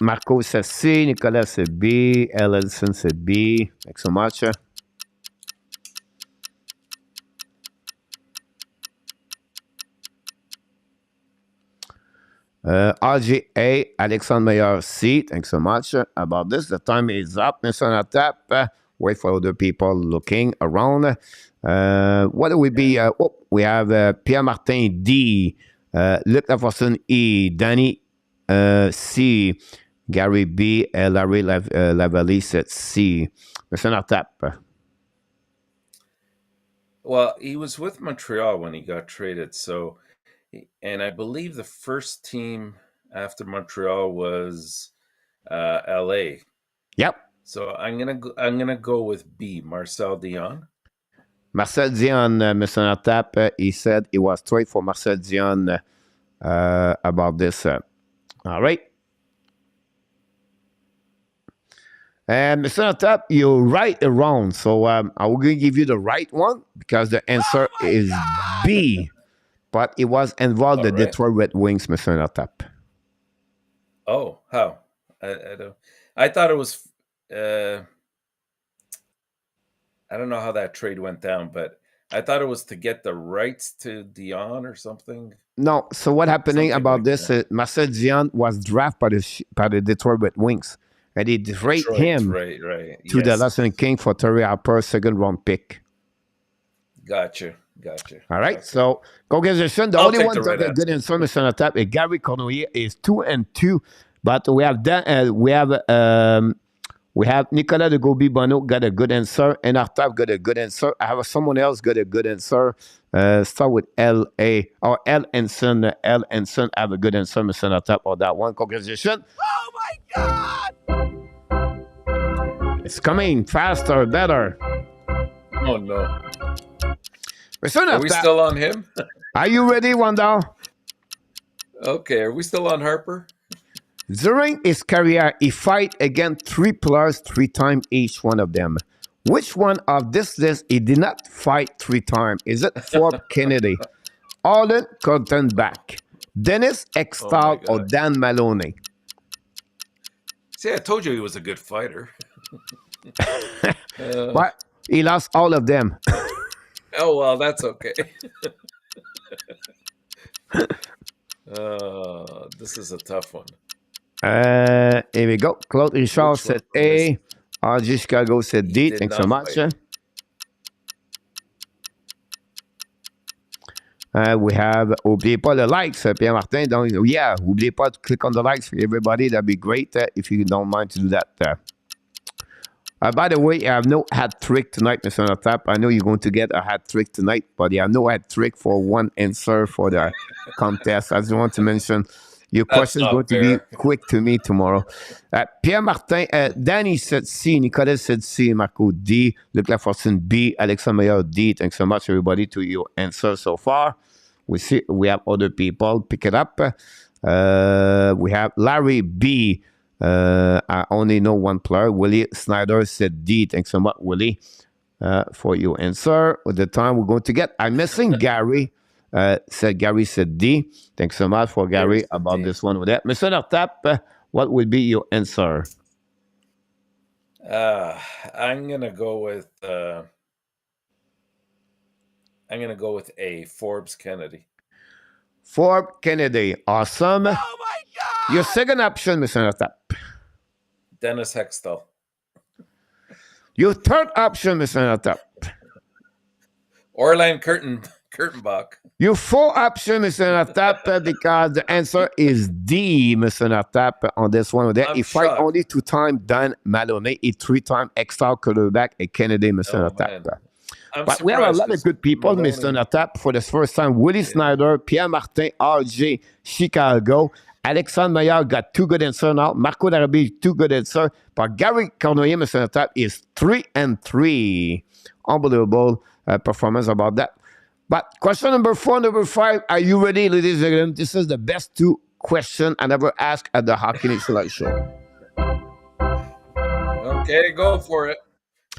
Marco says C, Nicolas says B, Ellison says B. Thanks so much. RGA, Alexandre Meilleur C. Thanks so much about this. The time is up, Mr. Natap. Wait for other people looking around. What do we be? We have Pierre Martin D, Luc Lafortune E, Danny C, Gary B, Larry Lavallee said C. Mr. Natap. Well, he was with Montreal when he got traded, so, and I believe the first team after Montreal was LA. Yep. So I'm gonna go with B, Marcel Dion. Marcel Dion, Mr. Natap, he said he was traded for Marcel Dion about this. All right. And Mr. Natap, you're right around. So I will give you the right one because the answer is B. But it was involved the Detroit Red Wings, Mr. Natap. Oh, how? I don't. I thought it was. I don't know how that trade went down, but I thought it was to get the rights to Dion or something. No. So what happening Something about like this? Marcel Dion was drafted by the Detroit Red Wings, and they traded him to the Los Angeles Kings for Terry Harper, second round pick. Gotcha. All right. Okay. So congratulations. The only one that got good answer, Mr. Natap, is Gary Cournoyer is 2-2, but we have we have Nicolas de Gobi Bono got a good answer, and Artav got a good answer. I have someone else got a good answer. Start with L.A. or L. Ensign. L. Ensign have a good answer, Mr. Natap, on that one. Congratulations. Oh, my God. It's coming faster, better. Oh, no. Mr. Natap, are we still on him? Are you ready, Wanda? Okay. Are we still on Harper? During his career, he fought against 3 players 3 times each one of them. Which one of this list he did not fight 3 times? Is it Forbes Kennedy, Arlen Kurtenbach, Dennis Ekstall, or Dan Maloney? See, I told you he was a good fighter. But he lost all of them. Oh, well, that's okay. This is a tough one. Here we go. Claude Richard said A. RG Chicago said D. Thanks so much. We have, oubliez pas le likes, Pierre-Martin. Donc, yeah, oubliez pas to click on the likes for everybody. That'd be great if you don't mind to do that. By the way, I have no hat trick tonight, Mr. Notap. I know you're going to get a hat trick tonight, but yeah, no hat trick for one answer for the contest. I just want to mention your question is going to be quick to me tomorrow. Pierre-Martin, Danny said C, Nicolas said C, Marco D, Luc Lafortune B, Alexandre Meilleur D. Thanks so much, everybody, to your answer so far. We have other people. Pick it up. We have Larry B. I only know one player. Willie Snyder said D. Thanks so much, Willie, for your answer. With the time we're going to get, I'm missing Gary. Gary said D. Thanks so much for Gary about this one with that. Mr. Nortap, what would be your answer? I'm gonna go with A. Forbes Kennedy. Forbes Kennedy, awesome. Oh my God! Your second option, Mr. Nortap. Dennis Hextall. Your third option, Mr. Nortap. Orland Kurtenbach. Your fourth option, Mr. Nortap, because the answer is D, Mr. Nortap, on this one. He fight only 2 times Dan Maloney, a 3-time extra quarterback, a Kennedy, Mr. Nortap. But we have a lot of good people, Maloney. Mr. Notap, for the first time. Willie Snyder, Pierre-Martin, RJ, Chicago. Alexandre Meilleur got 2 good answers now. Marco Darby, 2 good answers. But Gary Cournoyer, Mr. Notap, is 3-3. Unbelievable performance about that. But question number 4, number 5. Are you ready, ladies and gentlemen? This is the best 2 questions I ever asked at the Hockey Night Select Show. Okay, go for it.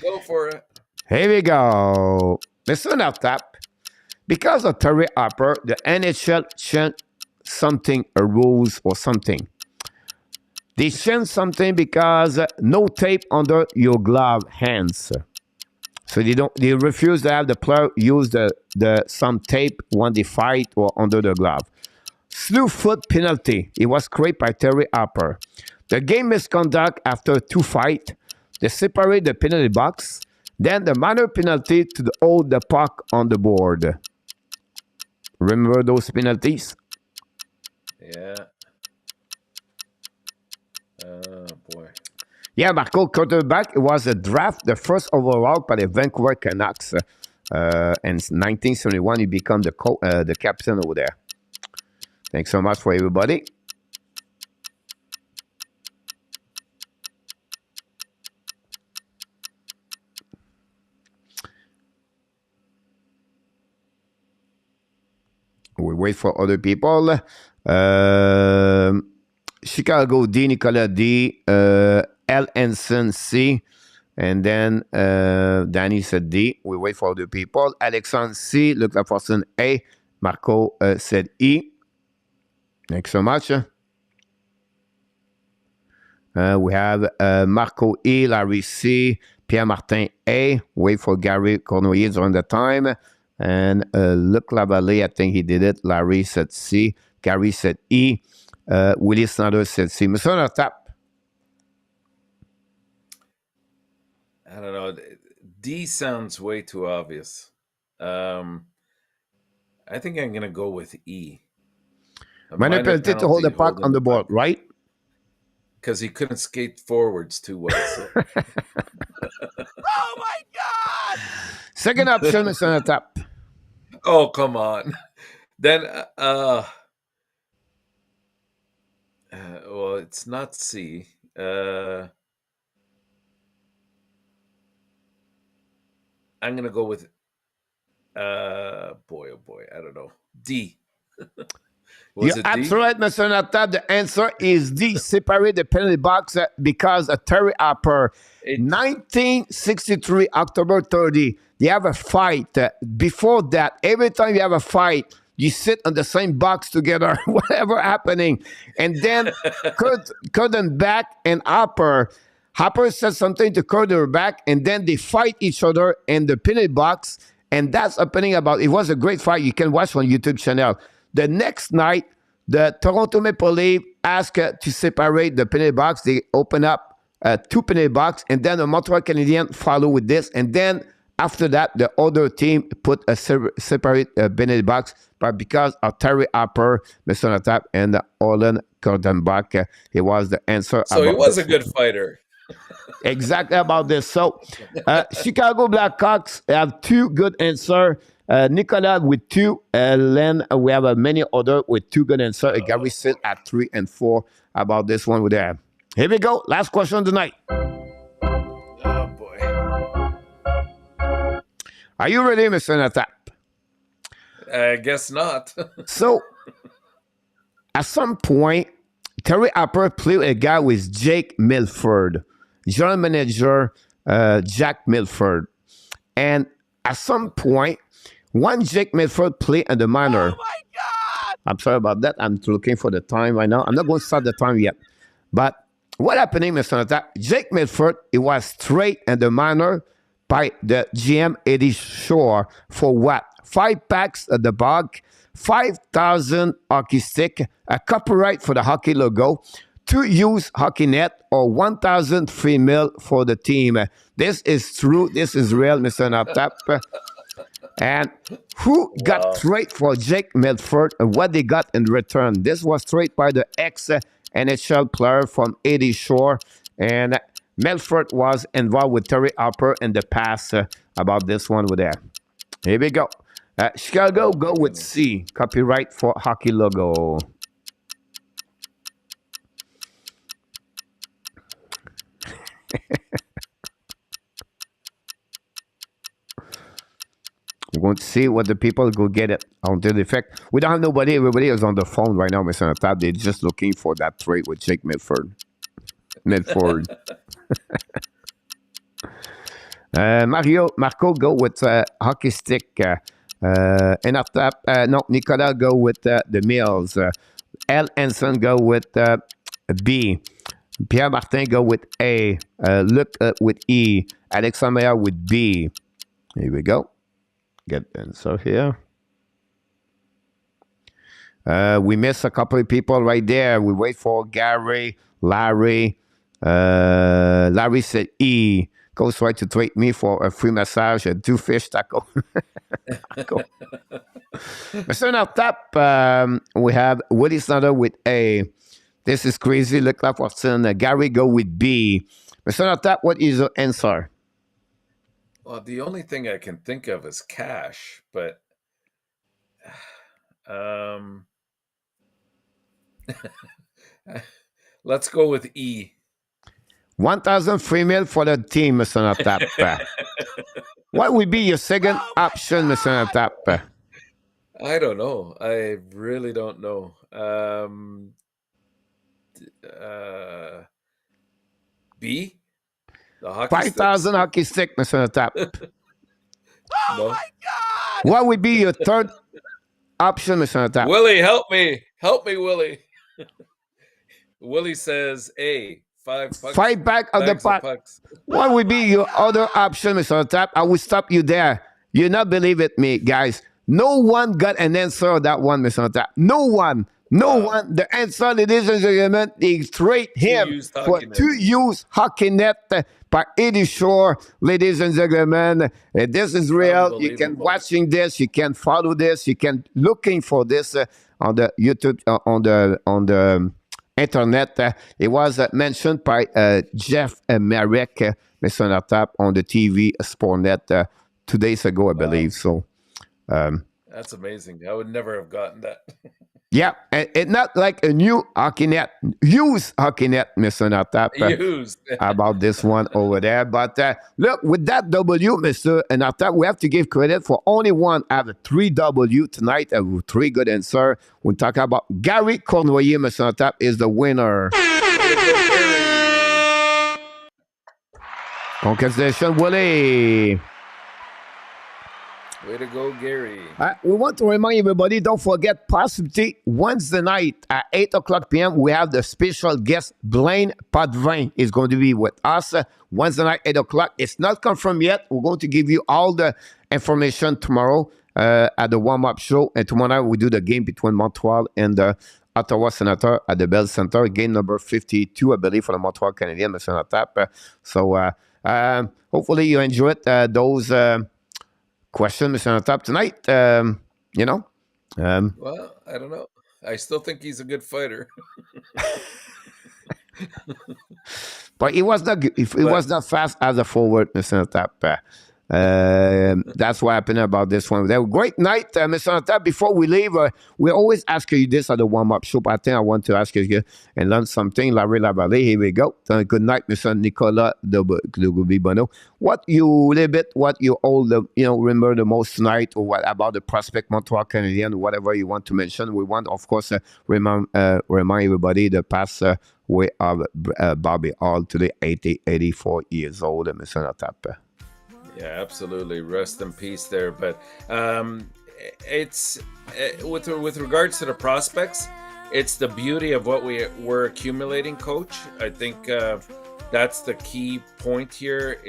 Go for it. Here we go. Mr. Notap, because of Terry Harper, the NHL changed something, a rules or something. They changed something because no tape under your glove hands. So they refuse to have the player use some tape when they fight or under the glove. Slew foot penalty. It was created by Terry Harper. The game misconduct after 2 fights. They separate the penalty box. Then the minor penalty to hold the puck on the board. Remember those penalties? Yeah. Oh, boy. Yeah, Marco, quarterback, it was a draft, the first overall by the Vancouver Canucks. In 1971, he became the captain over there. Thanks so much for everybody. We wait for other people. Chicago D, Nicolas D, L. Ensign C, and then Danny said D. We wait for other people. Alexandre C, Luc Lafortune A, Marco said E. Thanks so much. We have Marco E, Larry C, Pierre-Martin A. Wait for Gary Cournoyer during the time. And Luc Lavallée, I think he did it. Larry said C. Gary said E. Willie Snyder said C. Mr. Notap. I don't know. D sounds way too obvious. I think I'm going to go with E. Minor penalty to hold the puck on the board, right? Because he couldn't skate forwards too well. So. Oh my God! Second option, Mr. Notap. Oh, come on. Then, well, it's not C. I'm going to go with, boy, oh boy, I don't know. D. You're absolutely right, Mr. Notap. The answer is D. Separate the penalty box because of Terry Harper. 1963, October 30, they have a fight. Before that, every time you have a fight, you sit on the same box together, whatever happening. And then Kurtenbach and Harper said something to Kurtenbach, and then they fight each other in the penalty box. And that's happening about, it was a great fight. You can watch on YouTube channel. The next night, the Toronto Maple Leafs asked to separate the penalty box. They open up 2 penalty box, and then the Montreal Canadiens follow with this. And then After that, the other team put a separate penalty box, but because of Terry Harper, Mr. Natap, and Olen Kordenbach, it was the answer. So he was a good fighter. Exactly about this. So, Chicago Blackhawks have 2 good answers. Nicolas with 2, Len, we have many other with 2 good answers. Gary still at 3 and 4 about this one with there. Here we go. Last question tonight. Oh boy. Are you ready, Mr. Natap? I guess not. So, at some point, Terry Harper played a guy with Jake Milford, general manager Jack Milford. And at some point, one Jake Milford played in the minor. Oh my God! I'm sorry about that. I'm looking for the time right now. I'm not going to start the time yet. But what happening, Mr. Natap? Jake Milford, he was straight in the minor by the GM Eddie Shore for what? 5 packs at the bog, 5,000 hockey stick, a copyright for the hockey logo, 2 used hockey net, or 1,000 free meal for the team. This is true. This is real, Mr. Natap. And who got trade for Jake Milford and what they got in return? This was trade by the ex-NHL player from Eddie Shore. And Milford was involved with Terry Harper in the past about this one with there. Here we go. Chicago, go with C. Copyright for hockey logo. We're going to see what the people go get it until the effect. We don't have nobody. Everybody is on the phone right now, Mr. Natap. They're just looking for that trade with Jake Milford. Marco go with hockey stick. Nicolas go with the Mills. L. Anson go with B. Pierre Martin go with A. Luc with E. Alexandre with B. Here we go. Get the answer here. We miss a couple of people right there. We wait for Gary, Larry. Larry said E. Goes right to treat me for a free massage and 2 fish taco. Mr. Natap, we have Willie Snyder with A. This is crazy. Look like Hutson. Gary go with B. Mr. Natap, what is your answer? Well, the only thing I can think of is cash, but let's go with E. 1,000 free meal for the team, Mr. Natap. What would be your second option, Mr. Natap? I don't know. I really don't know. B? 5,000 hockey stick, Mr. Natap. Oh my God! What would be your third option, Mr. Natap? Willie, help me. Help me, Willie. Willie says A. 5 pucks. 5 back of the puck. What would be your other option, Mr. Natap? I will stop you there. You not believe it, me, guys. No one got an answer on that one, Mr. Natap. No one. No one. The answer, ladies and gentlemen, they trade him for 2 used hockey net by Eddie Shore. Ladies and gentlemen, this is real. You can watching this. You can follow this. You can looking for this on the YouTube, on the internet. It was mentioned by Jeff Marek, Mr. Natap, on the TV Sportnet 2 days ago, I believe. So that's amazing. I would never have gotten that. Yeah, and it's not like a new hockey net, used hockey net, Mr. Natap, used. about this one over there. But look, with that W, Mr. Natap, we have to give credit for only one out of 3 W tonight. 3 good answers. We'll talk about Gary Cournoyer, Mr. Natap, is the winner. Congratulations, Willie. Way to go, Gary. We want to remind everybody, don't forget, possibly Wednesday night at 8 o'clock p.m., we have the special guest, Blaine Potvin, is going to be with us Wednesday night, 8 o'clock. It's not confirmed yet. We're going to give you all the information tomorrow at the warm-up show. And tomorrow night, we do the game between Montreal and the Ottawa Senator at the Bell Center. Game number 52, I believe, for the Montreal Canadiens, Mr. Natap. So Hopefully you enjoyed those questions, Mr. Top, tonight. You know. Well, I don't know. I still think he's a good fighter. But he was not. He was not fast as a forward, Mr. Top. That's what happened about this one. That great night, Mr. Top. Before we leave, we always ask you this at the warm-up show. But I think I want to ask you and learn something. Larry Lavallée, here we go. Good night, Mr. Nicolas Bono. What you all remember the most tonight, or what about the prospect Montreal Canadiens, whatever you want to mention. We want, of course, remind everybody the past way of Bobby Hall today, 84 years old, Mr. Top. Yeah, absolutely. Rest in peace there. But it's with regards to the prospects, it's the beauty of what we're accumulating, Coach. I think that's the key point here.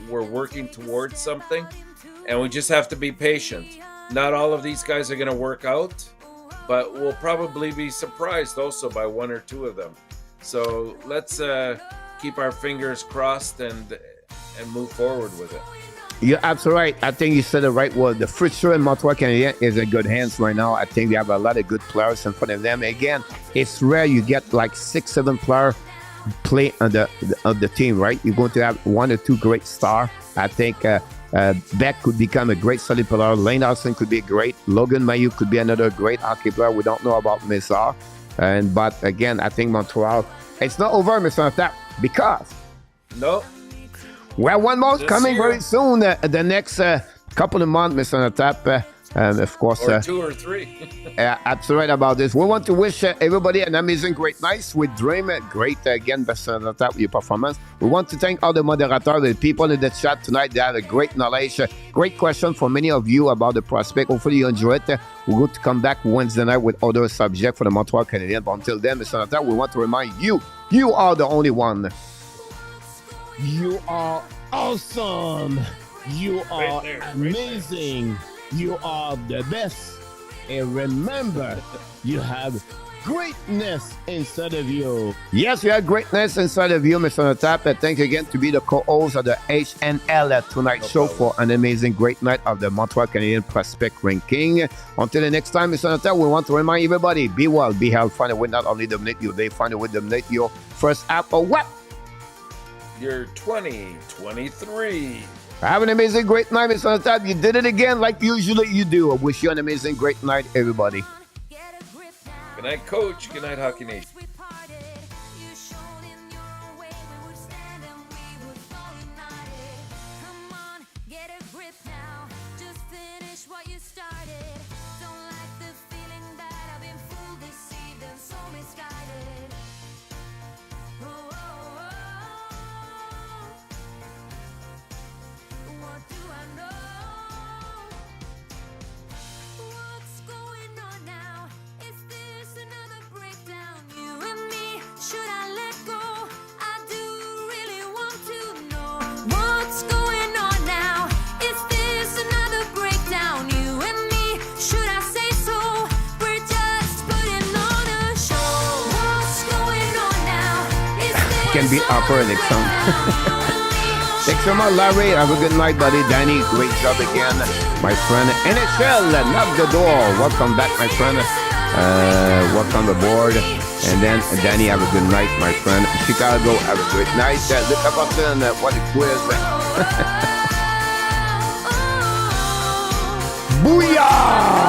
We're working towards something, and we just have to be patient. Not all of these guys are going to work out, but we'll probably be surprised also by one or two of them. So let's keep our fingers crossed and move forward with it. You're absolutely right. I think you said the right word. The future in Montreal Canadiens is in good hands right now. I think we have a lot of good players in front of them. Again, it's rare you get like 6-7 players play on the team, right? You're going to have one or two great stars. I think Beck could become a great solid player. Lane Hutson could be great. Logan Mailloux could be another great hockey player. We don't know about Mesar. But again, I think Montreal, it's not over, Mr. Tap, because... No. Well, one more coming very soon. The next couple of months, Mr. Tap, and of course, or 2 or 3. absolutely right about this. We want to wish everybody an amazing, great night with Dream. Great again, Mr. Tap, your performance. We want to thank all the moderators, the people in the chat tonight. They had a great knowledge, great question for many of you about the prospect. Hopefully, you enjoy it. We're going to come back Wednesday night with other subjects for the Montreal Canadiens. But until then, Mr. Tap, we want to remind you, you are the only one. You are awesome. You are amazing. You are the best. And remember, you have greatness inside of you. Yes, you have greatness inside of you, Mr. Tap. Thanks again to be the co-host of the HNL Tonight Show for an amazing great night of the Montreal Canadiens Prospect Ranking. Until the next time, Mr. Tap, we want to remind everybody, be well, be healthy, find a way not only dominate you, they find a way to dominate your first app or what? You're 2023. Have an amazing, great night, Mr. Tap. You did it again like usually you do. I wish you an amazing, great night, everybody. Good night, Coach. Good night, Hockey Nation. Can beat Upper and Engstrom. Thanks so much, Larry. Have a good night, buddy. Danny, great job again, my friend. NHL, knock the door. Welcome back, my friend. Welcome aboard. And then, Danny, have a good night, my friend. Chicago, have a great night. Look at Hutson, what a quiz. Booyah!